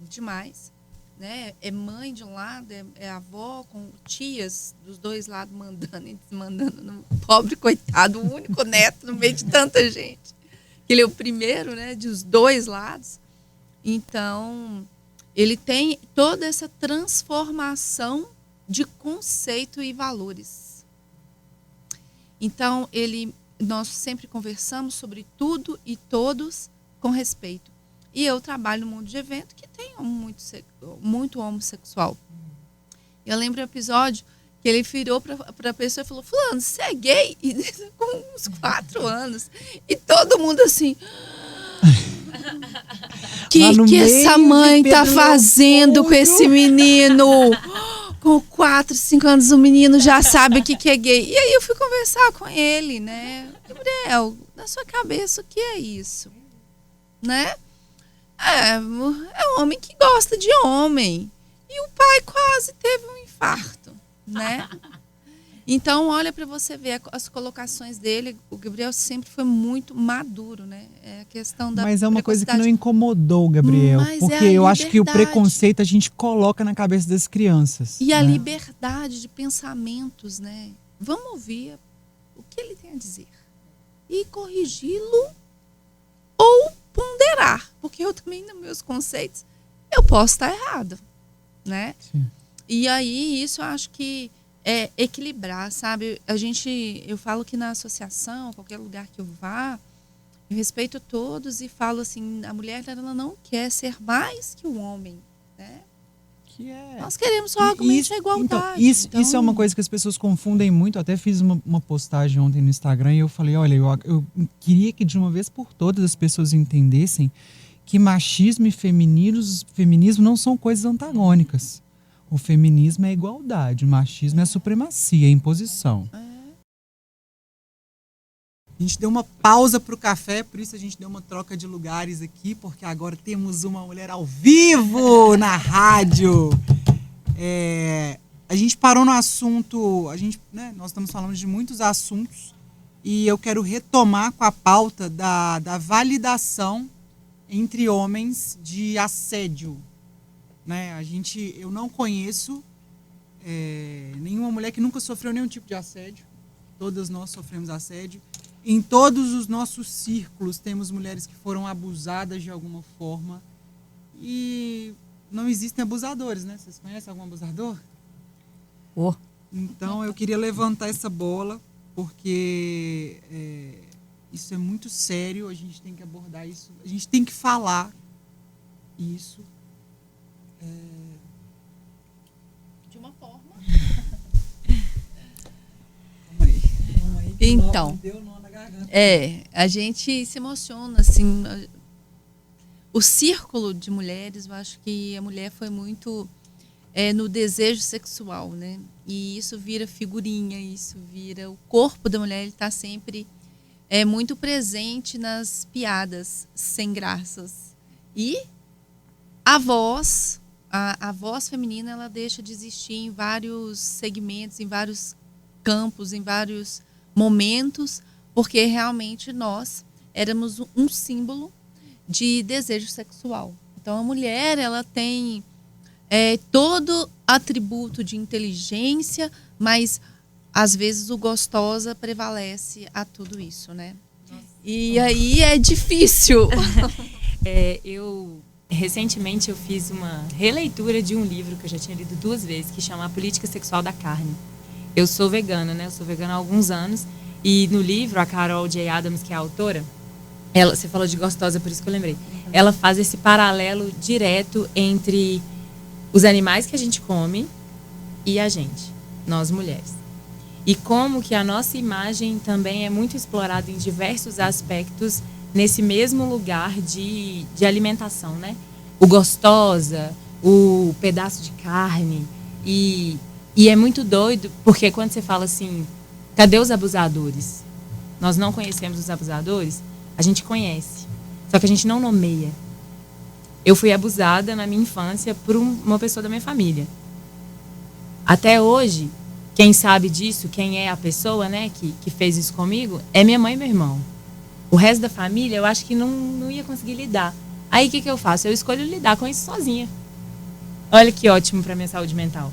demais. Né? É mãe de um lado, é avó, com tias dos dois lados mandando e desmandando no pobre coitado, o único neto no meio de tanta gente. Ele é o primeiro, né, dos dois lados. Então, ele tem toda essa transformação de conceito e valores. Então, nós sempre conversamos sobre tudo e todos com respeito. E eu trabalho no mundo de evento que tem muito homossexual. Eu lembro um episódio que ele virou para a pessoa e falou, fulano, você é gay? E com uns 4 anos. E todo mundo assim... que essa mãe tá fazendo com esse menino? Com 4, 5 anos, o menino já sabe o que é gay. E aí eu fui conversar com ele, né? Gabriel, na sua cabeça, o que é isso? Né? É um homem que gosta de homem. E o pai quase teve um infarto, né? Então, olha para você ver as colocações dele. O Gabriel sempre foi muito maduro, né? É a questão da Mas é uma coisa que não precocidade. incomodou o Gabriel. Mas Porque é a eu acho que o liberdade. preconceito a gente coloca na cabeça das crianças. E a né? liberdade de pensamentos, né? Vamos ouvir o que ele tem a dizer. E corrigi-lo ou ponderar. Porque eu também, nos meus conceitos, eu posso estar errada, né? Sim. E aí, isso eu acho que é equilibrar, sabe? Eu falo que na associação, qualquer lugar que eu vá, eu respeito todos e falo assim, a mulher, ela não quer ser mais que o homem, né? Que é... Nós queremos só argumentos a igualdade. Então, isso é uma coisa que as pessoas confundem muito. Eu até fiz uma postagem ontem no Instagram e eu falei, olha, eu queria que de uma vez por todas as pessoas entendessem que machismo e feminismo não são coisas antagônicas. O feminismo é igualdade, o machismo é supremacia, é imposição. A gente deu uma pausa para o café, por isso a gente deu uma troca de lugares aqui, porque agora temos uma mulher ao vivo na rádio. A A gente parou no assunto, nós estamos falando de muitos assuntos e eu quero retomar com a pauta da validação entre homens de assédio. Né? Eu não conheço nenhuma mulher que nunca sofreu nenhum tipo de assédio. Todas nós sofremos assédio. Em todos os nossos círculos temos mulheres que foram abusadas de alguma forma. E não existem abusadores, né? Vocês conhecem algum abusador? Então, eu queria levantar essa bola, porque isso é muito sério, a gente tem que abordar isso, a gente tem que falar isso. De uma forma. Calma aí. Então, Deu nó na garganta. a gente se emociona, assim. O círculo de mulheres, eu acho que a mulher foi muito no desejo sexual, né? E isso vira figurinha, isso vira... O corpo da mulher está sempre muito presente nas piadas sem graças. E a voz feminina, ela deixa de existir em vários segmentos, em vários campos, em vários momentos, porque realmente nós éramos um símbolo de desejo sexual. Então, a mulher, ela tem todo atributo de inteligência, mas às vezes o gostosa prevalece a tudo isso, né? E aí é difícil. Recentemente eu fiz uma releitura de um livro que eu já tinha lido 2 vezes, que chama A Política Sexual da Carne. Eu sou vegana, né? Eu sou vegana há alguns anos. E no livro, a Carol J. Adams, que é a autora, você falou de gostosa, por isso que eu lembrei. Ela faz esse paralelo direto entre os animais que a gente come e a gente, nós mulheres. E como que a nossa imagem também é muito explorada em diversos aspectos nesse mesmo lugar de alimentação, né? O gostosa, o pedaço de carne. E é muito doido, porque quando você fala assim, cadê os abusadores? Nós não conhecemos os abusadores? A gente conhece, só que a gente não nomeia. Eu fui abusada na minha infância por uma pessoa da minha família. Até hoje, quem sabe disso, quem é a pessoa, né, que fez isso comigo, é minha mãe e meu irmão. O resto da família, eu acho que não ia conseguir lidar. Aí, o que eu faço? Eu escolho lidar com isso sozinha. Olha que ótimo para minha saúde mental.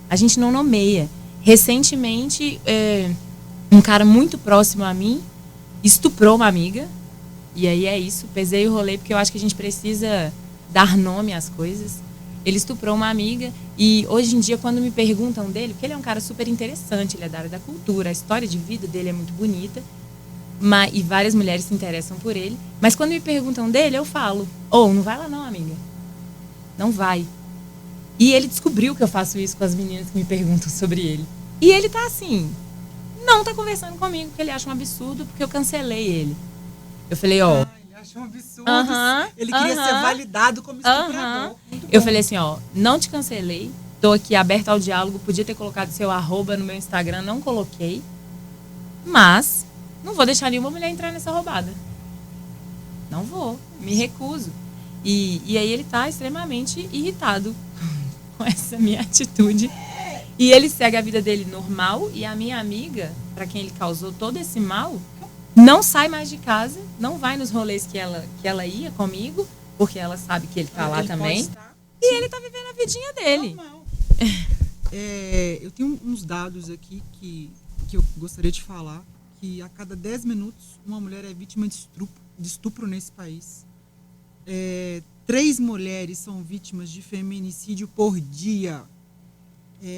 A gente não nomeia. Recentemente, um cara muito próximo a mim estuprou uma amiga. E aí é isso, pesei o rolê, porque eu acho que a gente precisa dar nome às coisas. Ele estuprou uma amiga e hoje em dia, quando me perguntam dele, porque ele é um cara super interessante, ele é da área da cultura, a história de vida dele é muito bonita, e várias mulheres se interessam por ele. Mas quando me perguntam dele, eu falo, não vai lá não, amiga. Não vai. E ele descobriu que eu faço isso com as meninas que me perguntam sobre ele. E ele tá assim, não tá conversando comigo, porque ele acha um absurdo, porque eu cancelei ele. Eu falei, Ele achou um absurdo. Ele queria ser validado como estuprador. Eu falei assim, não te cancelei. Tô aqui aberta ao diálogo. Podia ter colocado seu @ no meu Instagram. Não coloquei. Mas não vou deixar nenhuma mulher entrar nessa roubada. Não vou. Me recuso. E aí ele tá extremamente irritado com essa minha atitude. E ele segue a vida dele normal. E a minha amiga, para quem ele causou todo esse mal, não sai mais de casa, não vai nos rolês que ela ia comigo, porque ela sabe que ele tá lá também. E ele tá vivendo a vidinha dele. Normal. Eu tenho uns dados aqui que eu gostaria de falar, que a cada 10 minutos uma mulher é vítima de estupro nesse país. 3 mulheres são vítimas de feminicídio por dia.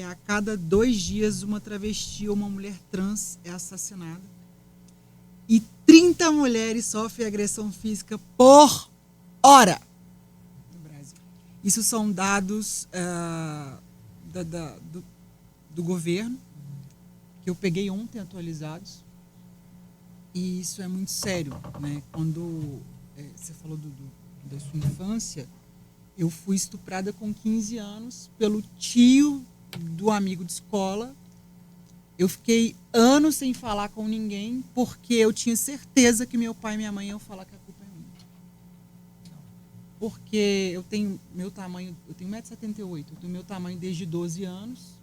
A cada 2 dias uma travesti ou uma mulher trans é assassinada. E 30 mulheres sofrem agressão física por hora no Brasil. Isso são dados do governo, que eu peguei ontem atualizados. E isso é muito sério, né? Quando você falou da sua infância, eu fui estuprada com 15 anos pelo tio do amigo de escola. Eu fiquei anos sem falar com ninguém, porque eu tinha certeza que meu pai e minha mãe iam falar que a culpa é minha. Porque eu tenho meu tamanho, eu tenho 1,78 m, eu tenho meu tamanho desde 12 anos.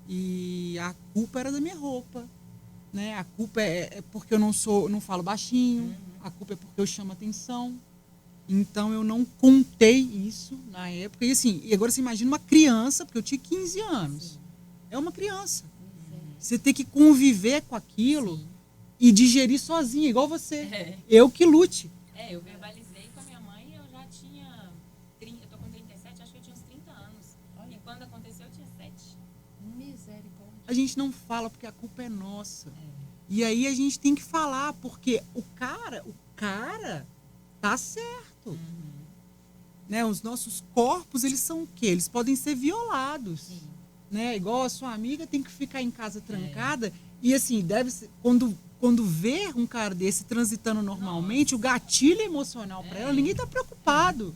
E a culpa era da minha roupa, né? A culpa é porque eu não falo baixinho, a culpa é porque eu chamo atenção. Então eu não contei isso na época. E assim, e agora você imagina uma criança, porque eu tinha 15 anos. Sim. É uma criança. Você tem que conviver com aquilo e digerir sozinha, igual você. Eu que lute. Eu verbalizei com a minha mãe, eu já tinha 30, eu tô com 37, acho que eu tinha uns 30 anos. Olha. E quando aconteceu, eu tinha 7. Misericórdia. A gente não fala porque a culpa é nossa. E aí a gente tem que falar, porque o cara tá certo. Né? Os nossos corpos, eles são o quê? Eles podem ser violados. Né? Igual a sua amiga tem que ficar em casa trancada. E assim, deve ser, quando vê um cara desse transitando normalmente, o gatilho emocional para ela, ninguém tá preocupado.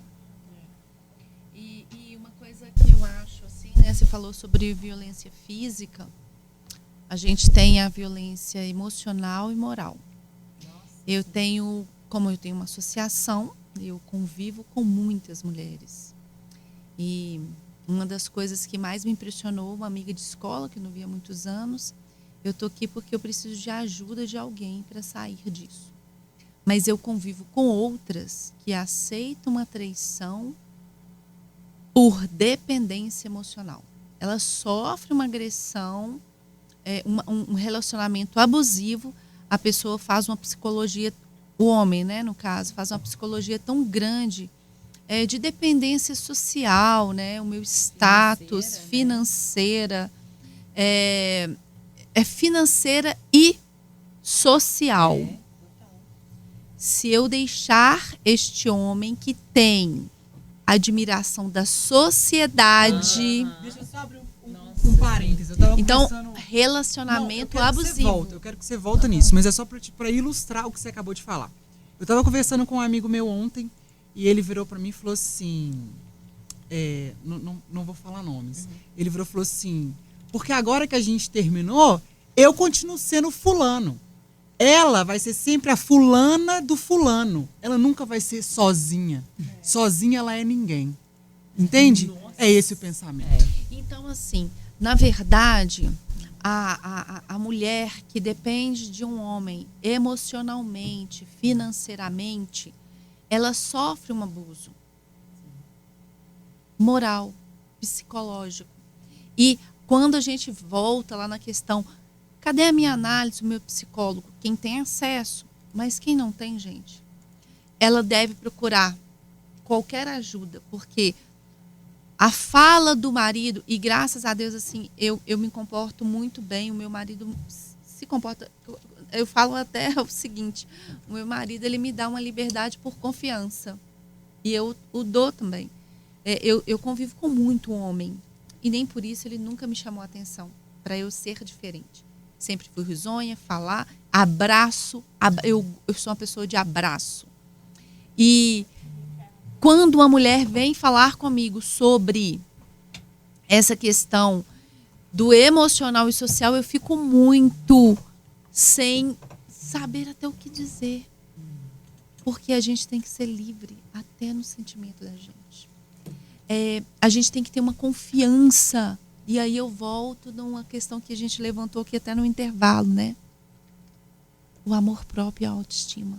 E uma coisa que eu acho, assim, né? Você falou sobre violência física. A gente tem a violência emocional e moral. Como eu tenho uma associação, eu convivo com muitas mulheres. E uma das coisas que mais me impressionou, uma amiga de escola que eu não via há muitos anos, eu tô aqui porque eu preciso de ajuda de alguém para sair disso. Mas eu convivo com outras que aceitam uma traição por dependência emocional. Ela sofre uma agressão, um relacionamento abusivo, a pessoa faz uma psicologia, o homem, né, no caso, faz uma psicologia tão grande de dependência social, né, o meu status, financeira, financeira e social. Se eu deixar este homem que tem admiração da sociedade... Deixa eu só abrir um parênteses. Eu tava então, conversando... relacionamento abusivo. Eu quero que você volte nisso, mas é só para ilustrar o que você acabou de falar. Eu estava conversando com um amigo meu ontem e ele virou para mim e falou assim... não vou falar nomes. Ele virou e falou assim... Porque agora que a gente terminou, eu continuo sendo fulano. Ela vai ser sempre a fulana do fulano. Ela nunca vai ser sozinha. Sozinha ela é ninguém. Entende? Nossa. É esse o pensamento. Então, assim, na verdade, a mulher que depende de um homem emocionalmente, financeiramente, ela sofre um abuso moral, psicológico. E quando a gente volta lá na questão, cadê a minha análise, o meu psicólogo? Quem tem acesso, mas quem não tem, gente, ela deve procurar qualquer ajuda, porque a fala do marido, e graças a Deus, assim, eu me comporto muito bem, o meu marido se comporta... Eu falo até o seguinte, o meu marido, ele me dá uma liberdade por confiança, e eu o dou também. Eu convivo com muito homem, e nem por isso ele nunca me chamou a atenção, para eu ser diferente. Sempre fui risonha, falar, abraço. Eu sou uma pessoa de abraço. E quando uma mulher vem falar comigo sobre essa questão do emocional e social, eu fico muito sem saber até o que dizer. Porque a gente tem que ser livre até no sentimento da gente. A gente tem que ter uma confiança. E aí eu volto numa questão que a gente levantou aqui até no intervalo, né? O amor próprio e a autoestima.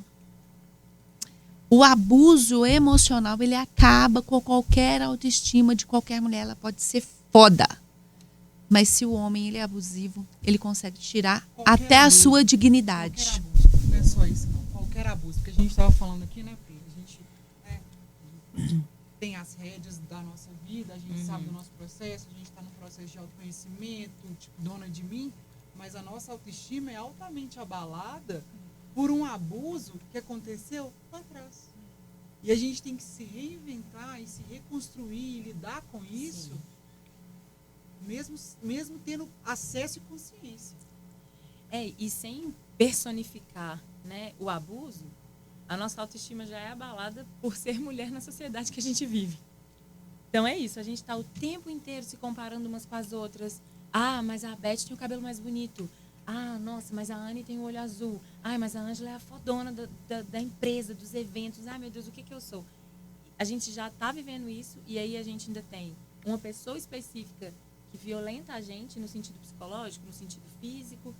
O abuso emocional, ele acaba com qualquer autoestima de qualquer mulher. Ela pode ser foda. Mas se o homem ele é abusivo, ele consegue tirar qualquer até abuso, a sua dignidade. Qualquer abuso. Não é só isso, não. Qualquer abuso. Porque a gente estava falando aqui, né, Pri? A gente tem as rédeas da nossa vida, a gente sabe do nosso processo, a gente está no processo de autoconhecimento, tipo, dona de mim, mas a nossa autoestima é altamente abalada por um abuso que aconteceu lá atrás. E a gente tem que se reinventar e se reconstruir e lidar com isso, mesmo tendo acesso e consciência. E sem personificar, né, o abuso, a nossa autoestima já é abalada por ser mulher na sociedade que a gente vive. Então é isso, a gente está o tempo inteiro se comparando umas com as outras. Ah, mas a Beth tem o cabelo mais bonito. Ah, nossa, mas a Anne tem o olho azul. Ah, mas a Ângela é a fodona da empresa, dos eventos. Ah, meu Deus, o que eu sou? A gente já está vivendo isso e aí a gente ainda tem uma pessoa específica que violenta a gente no sentido psicológico, no sentido físico.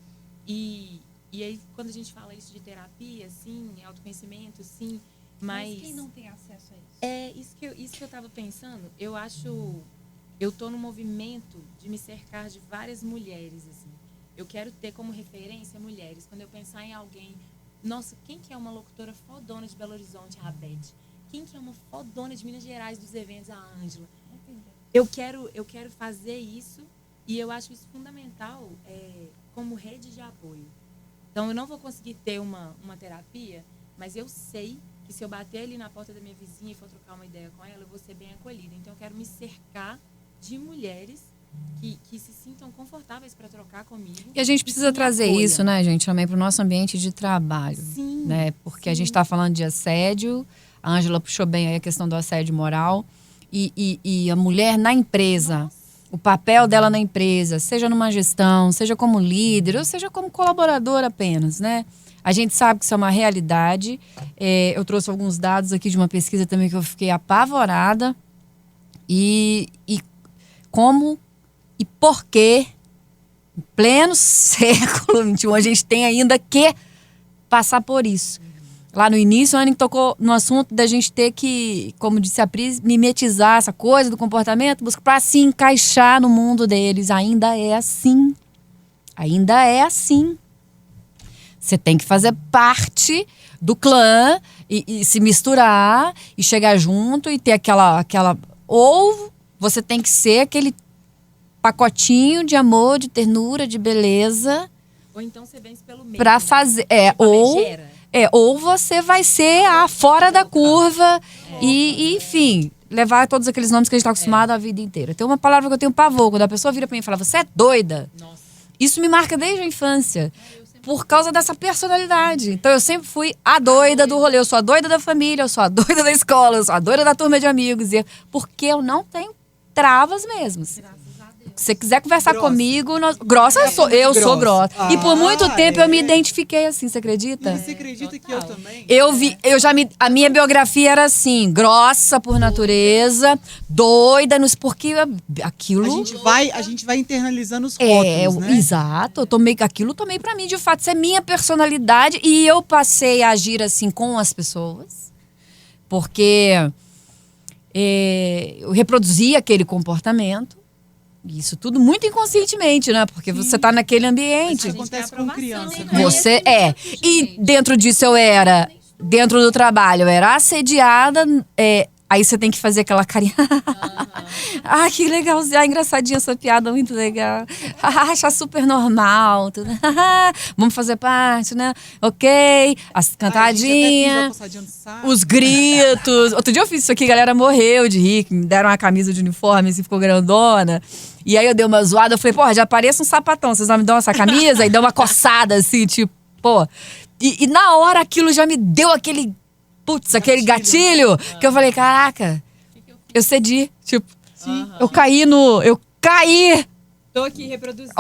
E aí, quando a gente fala isso de terapia, sim, autoconhecimento, sim, mas quem não tem acesso a isso? É isso que eu estava pensando. Eu tô no movimento de me cercar de várias mulheres, assim. Eu quero ter como referência mulheres. Quando eu pensar em alguém, nossa, quem que é uma locutora fodona de Belo Horizonte? A Beth. Quem que é uma fodona de Minas Gerais dos eventos? A Ângela. Eu quero fazer isso e eu acho isso fundamental como rede de apoio. Então, eu não vou conseguir ter uma terapia, mas eu sei que se eu bater ali na porta da minha vizinha e for trocar uma ideia com ela, eu vou ser bem acolhida. Então, eu quero me cercar de mulheres que se sintam confortáveis para trocar comigo. E a gente precisa trazer isso, né, gente, também para o nosso ambiente de trabalho. Sim. Né? Porque a sim. gente está falando de assédio, a Ângela puxou bem aí a questão do assédio moral, e a mulher na empresa, o papel dela na empresa, seja numa gestão, seja como líder, ou seja como colaborador apenas, né? A gente sabe que isso é uma realidade. Eu trouxe alguns dados aqui de uma pesquisa também que eu fiquei apavorada. E como e por que, em pleno século XXI, a gente tem ainda que passar por isso. Lá no início, a Anny tocou no assunto da gente ter que, como disse a Pris, mimetizar essa coisa do comportamento, para se encaixar no mundo deles. Ainda é assim. Ainda é assim. Você tem que fazer parte do clã e se misturar e chegar junto e ter aquela... Ou você tem que ser aquele pacotinho de amor, de ternura, de beleza. Ou então você vence pelo meio. Pra fazer... Ou você vai ser a fora da curva e, enfim, levar todos aqueles nomes que a gente está acostumado a vida inteira. Tem uma palavra que eu tenho pavor, quando a pessoa vira para mim e fala, você é doida? Nossa. Isso me marca desde a infância, por causa dessa personalidade. Então eu sempre fui a doida do rolê, eu sou a doida da família, eu sou a doida da escola, eu sou a doida da turma de amigos, porque eu não tenho travas mesmo. Se você quiser conversar comigo, grossa eu sou grossa. E por muito tempo eu me identifiquei assim, você acredita? E você acredita que eu também? A minha biografia era assim, grossa por natureza, doida, porque aquilo... A gente vai internalizando os rótulos, né? Exato, aquilo tomei pra mim, de fato, isso é minha personalidade e eu passei a agir assim com as pessoas, porque eu reproduzi aquele comportamento. Isso tudo muito inconscientemente, né? Porque você tá naquele ambiente. Isso acontece com criança, né? Você é. E dentro disso dentro do trabalho, eu era assediada. Aí você tem que fazer aquela carinha. Ah, que legal. Ah, engraçadinha essa piada, muito legal. Achar super normal. Tudo. Vamos fazer parte, né? Ok. As cantadinhas. Os gritos. Outro dia eu fiz isso aqui, a galera morreu de rir. Me deram uma camisa de uniforme, assim, ficou grandona. E aí eu dei uma zoada. Eu falei, porra, já pareço um sapatão. Vocês vão me dar essa camisa? E deu uma coçada, assim, tipo, pô. E na hora aquilo já me deu aquele... Putz, aquele gatilho, que eu falei, caraca, eu cedi, tipo, eu caí. Tô aqui reproduzindo,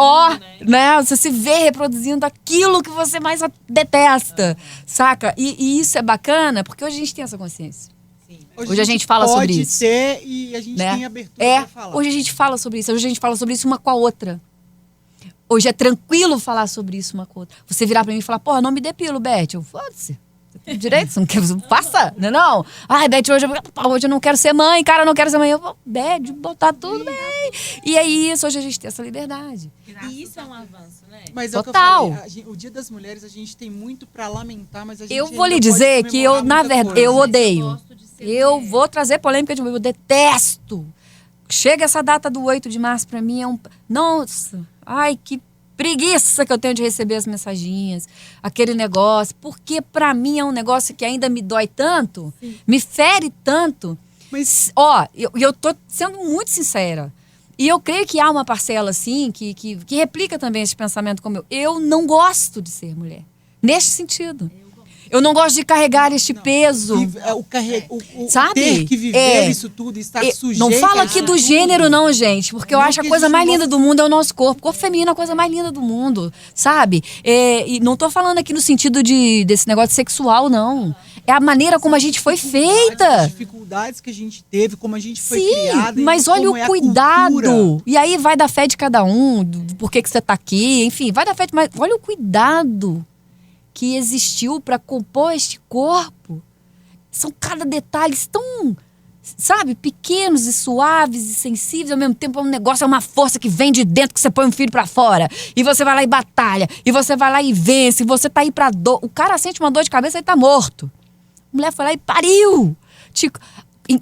né? Você se vê reproduzindo aquilo que você mais detesta, saca? E isso é bacana, porque hoje a gente tem essa consciência. Sim. Hoje a gente fala sobre isso. Pode ter e a gente tem abertura pra falar. Hoje a gente fala sobre isso, hoje a gente fala sobre isso uma com a outra. Hoje é tranquilo falar sobre isso uma com a outra. Você virar pra mim e falar, porra, não me depilo, Beth. Eu, foda-se. Direito, você não quer, faça, né não? Ai, Beth, hoje eu não quero ser mãe, cara, eu não quero ser mãe. Eu vou, Beth, botar tudo bem. E é isso, hoje a gente tem essa liberdade. E isso é um avanço, né? Mas total. É o que eu falei, o Dia das Mulheres a gente tem muito pra lamentar, mas a gente eu vou lhe dizer que eu, na verdade, eu odeio. Eu vou trazer polêmica de novo, eu detesto. Chega essa data do 8 de março pra mim, nossa, ai, que preguiça que eu tenho de receber as mensaginhas, aquele negócio, porque pra mim é um negócio que ainda me dói tanto, me fere tanto. Mas, eu tô sendo muito sincera. E eu creio que há uma parcela, assim, que replica também esse pensamento como eu. Eu não gosto de ser mulher. Neste sentido. Eu não gosto de carregar este peso. Sabe? Ter que viver isso tudo, estar sujeito. Não fala aqui do gênero, não, gente. Porque eu Não, acho a que coisa existe mais um linda do mundo é o nosso corpo. O corpo feminino é a coisa mais linda do mundo, sabe? E não tô falando aqui no sentido desse negócio sexual, não. É a maneira como a gente foi As feita. dificuldades que a gente teve, como a gente foi Sim, criada. mas olha o cuidado. E aí vai da fé de cada um, do porquê que você tá aqui, enfim, vai da fé, mas olha o cuidado que existiu para compor este corpo. São cada detalhe tão, sabe, pequenos e suaves e sensíveis, ao mesmo tempo é um negócio, é uma força que vem de dentro, que você põe um filho para fora, e você vai lá e batalha, e você vai lá e vence, e você tá aí pra dor. O cara sente uma dor de cabeça e tá morto. A mulher foi lá e pariu. Tipo,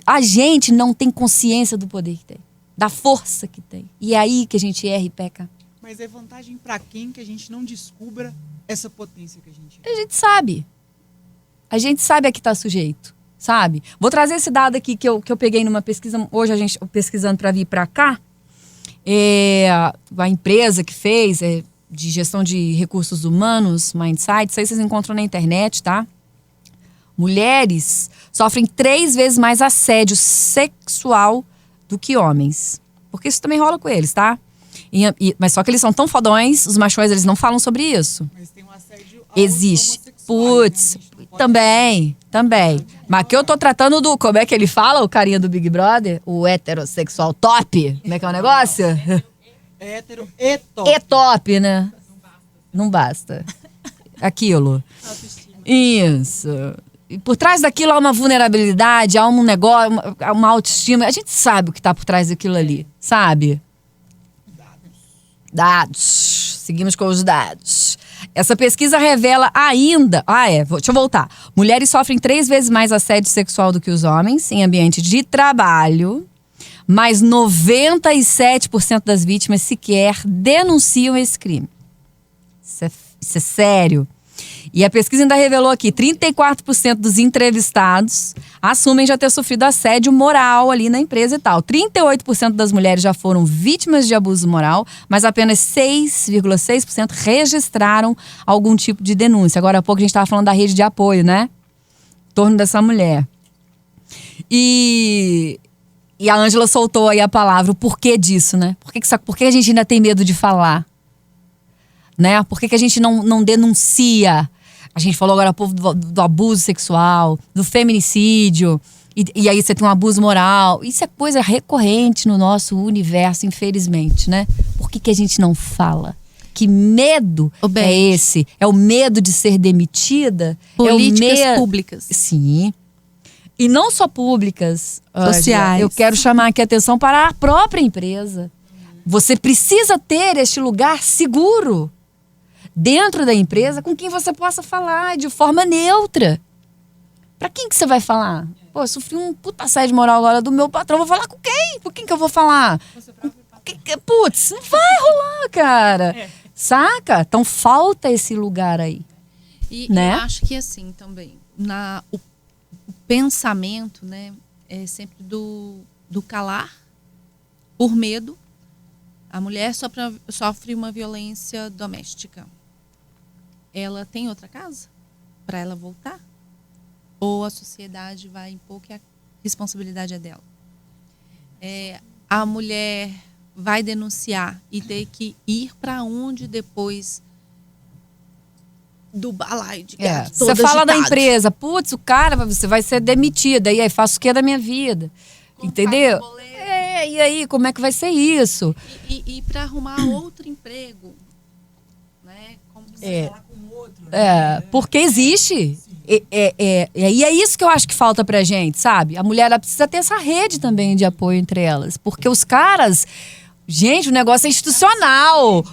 a gente não tem consciência do poder que tem, da força que tem. E é aí que a gente erra e peca. Mas é vantagem pra quem que a gente não descubra essa potência que a gente A gente sabe. A gente sabe a que tá sujeito, sabe? Vou trazer esse dado aqui que eu peguei numa pesquisa, hoje a gente pesquisando para vir para cá. A empresa que fez de gestão de recursos humanos, Mindsight, isso aí vocês encontram na internet, tá? Mulheres sofrem 3 vezes mais assédio sexual do que homens. Porque isso também rola com eles, tá? Mas só que eles são tão fodões, os machões, eles não falam sobre isso. Mas tem um assédio aos Existe. homossexuais, Putz, né? A gente não pode- também. Mas aqui eu tô tratando do, como é que ele fala, o carinha do Big Brother? O heterossexual top. Como é que é o negócio? É hétero e top. É top, né? Não basta. Aquilo. Isso. E por trás daquilo há uma vulnerabilidade, há um negócio, uma autoestima. A gente sabe o que tá por trás daquilo ali, sabe? Dados. Seguimos com os dados. Essa pesquisa revela ainda... deixa eu voltar. Mulheres sofrem 3 vezes mais assédio sexual do que os homens em ambiente de trabalho, mas 97% das vítimas sequer denunciam esse crime. Isso é sério. E a pesquisa ainda revelou aqui, 34% dos entrevistados assumem já ter sofrido assédio moral ali na empresa e tal. 38% das mulheres já foram vítimas de abuso moral, mas apenas 6,6% registraram algum tipo de denúncia. Agora há pouco a gente estava falando da rede de apoio, né? Em torno dessa mulher. E a Ângela soltou aí a palavra, o porquê disso, né? Por que a gente ainda tem medo de falar? Né? Por que a gente não denuncia? A gente falou agora há pouco do abuso sexual, do feminicídio, e aí você tem um abuso moral. Isso é coisa recorrente no nosso universo, infelizmente, né? Por que a gente não fala? Que medo é esse? É o medo de ser demitida? Políticas públicas. Sim. E não só públicas. Sociais. Eu quero chamar aqui a atenção para a própria empresa. Você precisa ter este lugar seguro dentro da empresa com quem você possa falar de forma neutra. Pra quem que você vai falar? Pô, eu sofri um puta assédio moral agora do meu patrão. Vou falar com quem? Com quem que eu vou falar? Putz, não vai rolar, cara. Saca? Então falta esse lugar aí. E né? eu acho que assim também, o pensamento, né, é sempre do calar por medo. A mulher sofre uma violência doméstica. Ela tem outra casa para ela voltar? Ou a sociedade vai impor que a responsabilidade é dela? A mulher vai denunciar e ter que ir para onde depois do balaio de gato? Você fala da empresa, putz, o cara, você vai ser demitida. E aí, faço o que da minha vida? Entendeu? E aí, como é que vai ser isso? E para arrumar outro emprego, né? Como você falar com o outro. Porque existe. E é isso que eu acho que falta pra gente, sabe? A mulher ela precisa ter essa rede também de apoio entre elas. Porque os caras... Gente, o negócio é institucional.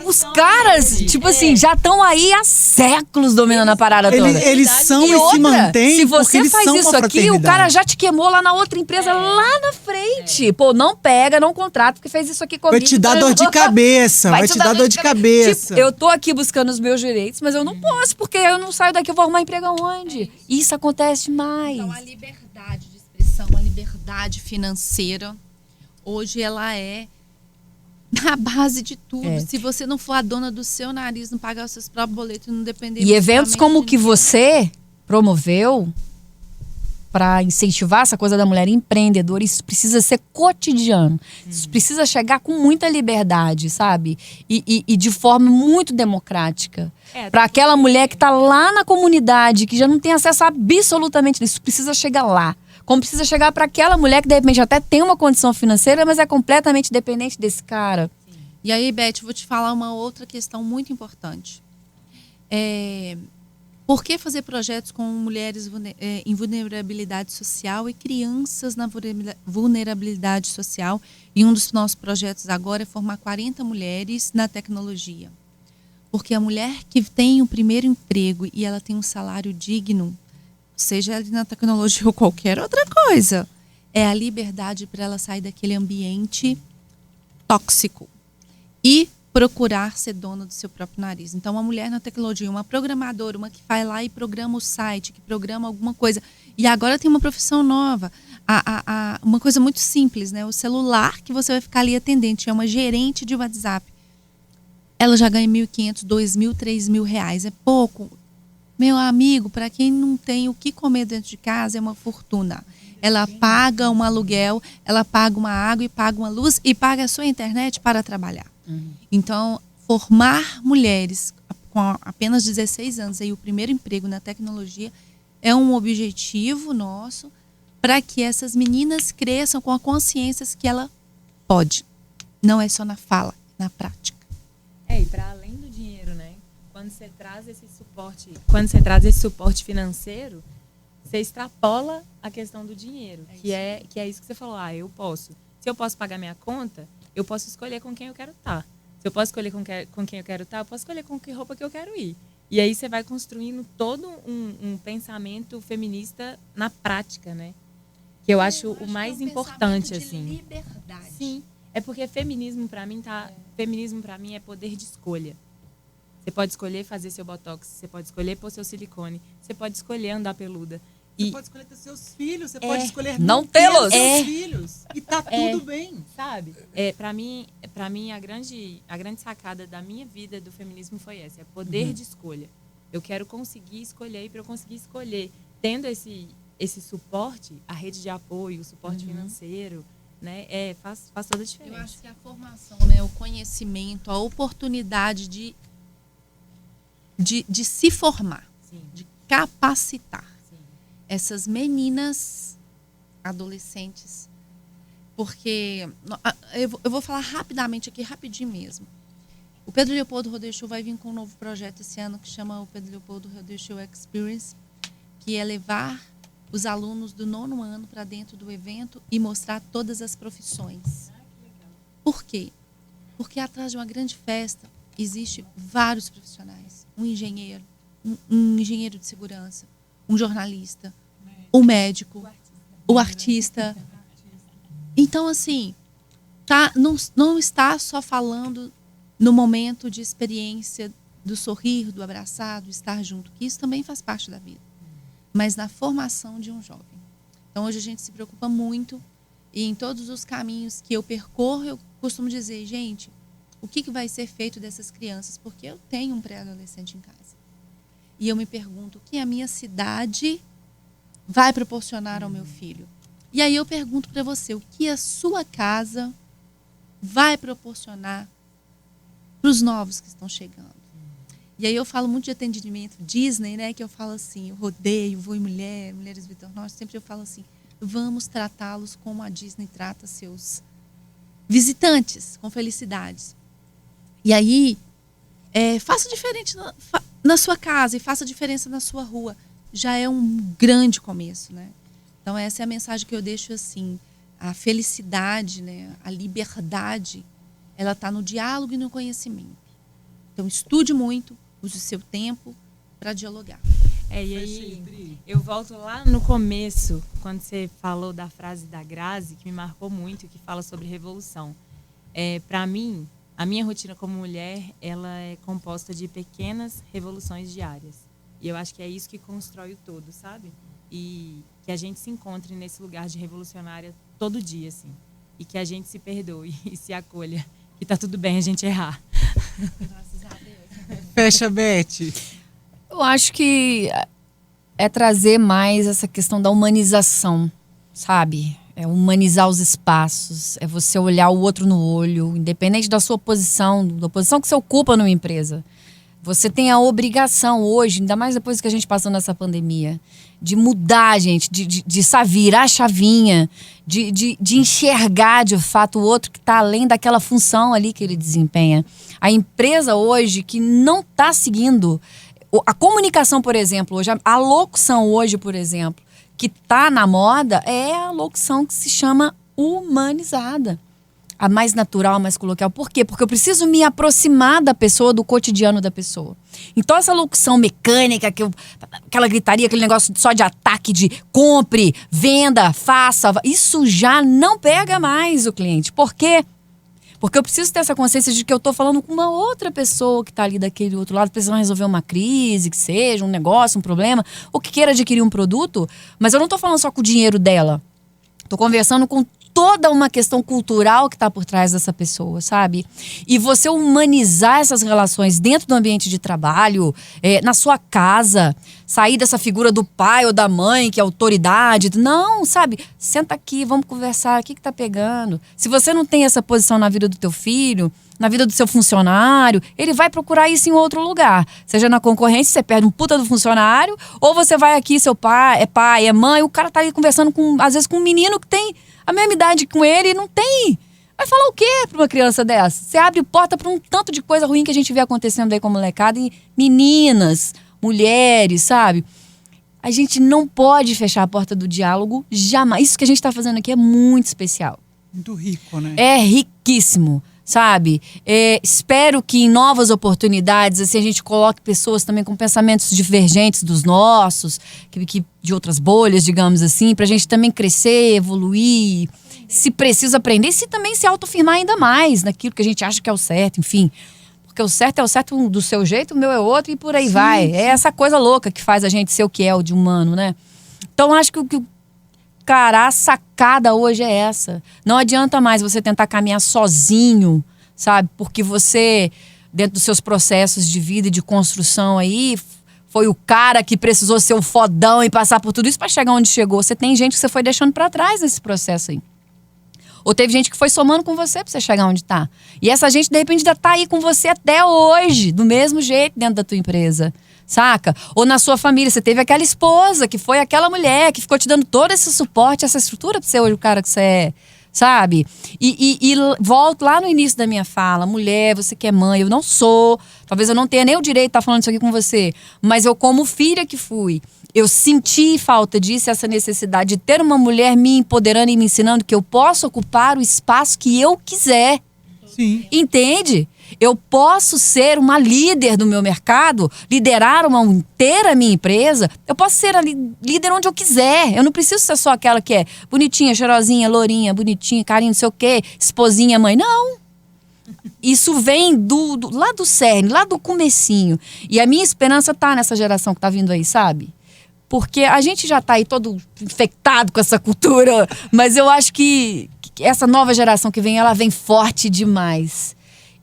Os caras, tipo assim, já estão aí há séculos dominando a parada toda. Eles são E e outra, se mantêm se porque você eles faz são isso uma aqui, o fraternidade. cara já te queimou lá na outra empresa, lá na frente. Pô, não pega, não contrata, porque fez isso aqui comigo. Vai te dar dor de cabeça, vai te dar dor de cabeça. Tipo, eu tô aqui buscando os meus direitos, mas eu não posso, porque eu não saio daqui, eu vou arrumar emprego aonde? Isso acontece demais. Então, a liberdade de expressão, a liberdade financeira, hoje ela é na base de tudo. Se você não for a dona do seu nariz, não pagar os seus próprios boletos, não depender... E eventos como o que você promoveu para incentivar essa coisa da mulher empreendedora, isso precisa ser cotidiano. Isso precisa chegar com muita liberdade, sabe? E de forma muito democrática. Para aquela mulher que está lá na comunidade, que já não tem acesso a absolutamente nisso, precisa chegar lá. Como precisa chegar para aquela mulher que de repente até tem uma condição financeira, mas é completamente dependente desse cara. E aí, Beth, vou te falar uma outra questão muito importante. Por que fazer projetos com mulheres em vulnerabilidade social e crianças na vulnerabilidade social? E um dos nossos projetos agora é formar 40 mulheres na tecnologia. Porque a mulher que tem o primeiro emprego e ela tem um salário digno, seja ela na tecnologia ou qualquer outra coisa, é a liberdade para ela sair daquele ambiente tóxico e procurar ser dona do seu próprio nariz. Então, uma mulher na tecnologia, uma programadora, uma que vai lá e programa o site, que programa alguma coisa. E agora tem uma profissão nova. Uma coisa muito simples, né? O celular que você vai ficar ali atendente, é uma gerente de WhatsApp. Ela já ganha R$1.500, R$2.000, R$3.000. É pouco. Meu amigo, para quem não tem o que comer dentro de casa, é uma fortuna. Ela paga um aluguel, ela paga uma água e paga uma luz e paga a sua internet para trabalhar. Então, formar mulheres com apenas 16 anos e o primeiro emprego na tecnologia é um objetivo nosso para que essas meninas cresçam com a consciência que ela pode. Não é só na fala, na prática. E para além do dinheiro, né? Quando você traz esse suporte financeiro, você extrapola a questão do dinheiro, que é isso que você falou. Eu posso. Se eu posso pagar minha conta, eu posso escolher com quem eu quero estar. Se eu posso escolher com quem eu quero estar, eu posso escolher com que roupa que eu quero ir. E aí você vai construindo todo um pensamento feminista na prática, né? Que eu acho o mais importante, assim. Liberdade. Sim. É porque feminismo para mim é poder de escolha. Você pode escolher fazer seu botox, você pode escolher pôr seu silicone, você pode escolher andar peluda. Você pode escolher ter seus filhos, você pode escolher não tê-los. Seus filhos. E tá tudo bem. Sabe? Para mim a grande sacada da minha vida do feminismo foi essa, é poder de escolha. Eu quero conseguir escolher, e para eu conseguir escolher, tendo esse suporte, a rede de apoio, o suporte financeiro, né, faz toda a diferença. Eu acho que a formação, né, o conhecimento, a oportunidade de se formar, Sim. de capacitar Sim. essas meninas adolescentes. Porque eu vou falar rapidamente aqui, rapidinho mesmo. O Pedro Leopoldo Rodecho vai vir com um novo projeto esse ano que chama o Pedro Leopoldo Rodecho Experience, que é levar os alunos do 9º ano para dentro do evento e mostrar todas as profissões. Por quê? Porque atrás de uma grande festa existe vários profissionais. Um engenheiro, um engenheiro de segurança, um jornalista, um médico, o artista. Então, assim, não está só falando no momento de experiência do sorrir, do abraçar, do estar junto, que isso também faz parte da vida, mas na formação de um jovem. Então, hoje a gente se preocupa muito e em todos os caminhos que eu percorro, eu costumo dizer, gente, o que vai ser feito dessas crianças? Porque eu tenho um pré-adolescente em casa. E eu me pergunto, o que a minha cidade vai proporcionar ao meu filho? E aí eu pergunto para você, o que a sua casa vai proporcionar para os novos que estão chegando? E aí eu falo muito de atendimento Disney, né? Que eu falo assim, eu rodeio, vou em Mulheres Vitor Norte, sempre eu falo assim, vamos tratá-los como a Disney trata seus visitantes, com felicidades. E aí, faça diferente na sua casa e faça diferença na sua rua. Já é um grande começo, né? Então, essa é a mensagem que eu deixo assim. A felicidade, né? A liberdade, ela está no diálogo e no conhecimento. Então, estude muito, use o seu tempo para dialogar. E aí, eu volto lá no começo, quando você falou da frase da Grazi, que me marcou muito, que fala sobre revolução. Para mim, a minha rotina como mulher, ela é composta de pequenas revoluções diárias. E eu acho que é isso que constrói o todo, sabe? E que a gente se encontre nesse lugar de revolucionária todo dia, assim. E que a gente se perdoe e se acolha. Que tá tudo bem a gente errar. Graças a Deus. Fecha, Beth. Eu acho que é trazer mais essa questão da humanização, sabe? É humanizar os espaços, é você olhar o outro no olho, independente da sua posição, da posição que você ocupa numa empresa. Você tem a obrigação hoje, ainda mais depois que a gente passou nessa pandemia, de mudar, gente, de virar a chavinha, de enxergar de fato o outro que está além daquela função ali que ele desempenha. A empresa hoje que não está seguindo a comunicação, por exemplo, hoje, a locução hoje, por exemplo, que está na moda é a locução que se chama humanizada. A mais natural, a mais coloquial. Por quê? Porque eu preciso me aproximar da pessoa, do cotidiano da pessoa. Então essa locução mecânica, aquela gritaria, aquele negócio só de ataque, de compre, venda, faça, isso já não pega mais o cliente. Por quê? Porque eu preciso ter essa consciência de que eu estou falando com uma outra pessoa que está ali daquele outro lado, precisando resolver uma crise, que seja, um negócio, um problema, ou que queira adquirir um produto, mas eu não estou falando só com o dinheiro dela. Estou conversando com toda uma questão cultural que está por trás dessa pessoa, sabe? E você humanizar essas relações dentro do ambiente de trabalho, na sua casa, sair dessa figura do pai ou da mãe, que é autoridade. Não, sabe? Senta aqui, vamos conversar, o que tá pegando? Se você não tem essa posição na vida do teu filho, na vida do seu funcionário, ele vai procurar isso em outro lugar. Seja na concorrência, você perde um puta do funcionário, ou você vai aqui, seu pai, é mãe, o cara tá ali conversando às vezes com um menino que tem a mesma idade com ele e não tem. Vai falar o quê pra uma criança dessa? Você abre porta pra um tanto de coisa ruim que a gente vê acontecendo aí com a molecada, e meninas, mulheres, sabe? A gente não pode fechar a porta do diálogo jamais. Isso que a gente tá fazendo aqui é muito especial. Muito rico, né? É riquíssimo, sabe? Espero que em novas oportunidades assim, a gente coloque pessoas também com pensamentos divergentes dos nossos, que de outras bolhas, digamos assim, pra gente também crescer, evoluir, se precisa aprender, se também se autoafirmar ainda mais naquilo que a gente acha que é o certo, enfim. Porque o certo é o certo do seu jeito, o meu é outro e por aí vai. É essa coisa louca que faz a gente ser o que é, o de humano, né? Então acho que cara, a sacada hoje é essa. Não adianta mais você tentar caminhar sozinho, sabe? Porque você, dentro dos seus processos de vida e de construção aí, foi o cara que precisou ser o fodão e passar por tudo isso para chegar onde chegou. Você tem gente que você foi deixando para trás nesse processo aí. Ou teve gente que foi somando com você pra você chegar onde tá. E essa gente, de repente, ainda tá aí com você até hoje, do mesmo jeito dentro da tua empresa. Saca? Ou na sua família, você teve aquela esposa que foi aquela mulher que ficou te dando todo esse suporte, essa estrutura pra ser hoje o cara que você é, sabe? E volto lá no início da minha fala, mulher, você que é mãe, eu não sou, talvez eu não tenha nem o direito de estar falando isso aqui com você, mas eu como filha que fui, eu senti falta disso, essa necessidade de ter uma mulher me empoderando e me ensinando que eu posso ocupar o espaço que eu quiser. Sim. Entende? Eu posso ser uma líder do meu mercado, liderar inteira minha empresa. Eu posso ser a líder onde eu quiser. Eu não preciso ser só aquela que é bonitinha, cheirosinha, lourinha, bonitinha, carinho, não sei o quê, esposinha, mãe. Não. Isso vem lá do cerne, lá do comecinho. E a minha esperança tá nessa geração que tá vindo aí, sabe? Porque a gente já tá aí todo infectado com essa cultura, mas eu acho que essa nova geração que vem, ela vem forte demais.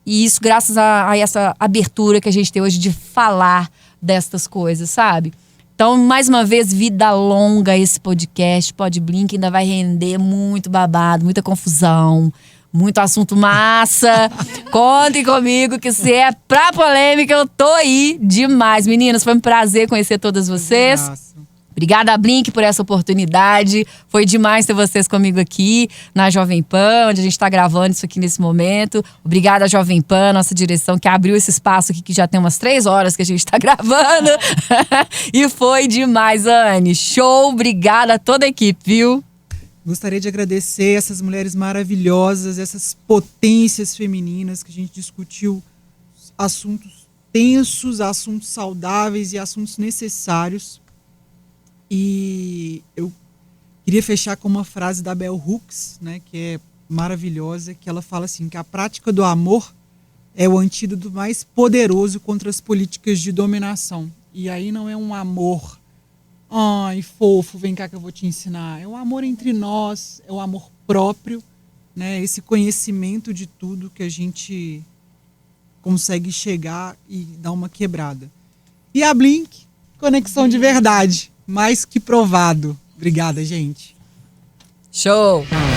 E isso graças a essa abertura que a gente tem hoje de falar destas coisas, sabe? Então, mais uma vez, vida longa esse podcast, Pod Blink, ainda vai render muito babado, muita confusão, muito assunto massa. Contem comigo que se é pra polêmica, eu tô aí demais. Meninas, foi um prazer conhecer todas vocês. Nossa. Obrigada, Blink, por essa oportunidade. Foi demais ter vocês comigo aqui na Jovem Pan, onde a gente está gravando isso aqui nesse momento. Obrigada, Jovem Pan, nossa direção, que abriu esse espaço aqui, que já tem umas 3 horas que a gente está gravando. E foi demais, Anne. Show, obrigada a toda a equipe, viu? Gostaria de agradecer essas mulheres maravilhosas, essas potências femininas que a gente discutiu, assuntos tensos, assuntos saudáveis e assuntos necessários. E eu queria fechar com uma frase da Bell Hooks, né, que é maravilhosa, que ela fala assim, que a prática do amor é o antídoto mais poderoso contra as políticas de dominação. E aí não é um amor, ai, fofo, vem cá que eu vou te ensinar. É um amor entre nós, é o amor próprio, né, esse conhecimento de tudo que a gente consegue chegar e dar uma quebrada. E a Blink, conexão de verdade. mais que provado. Obrigada, gente. Show! Tchau.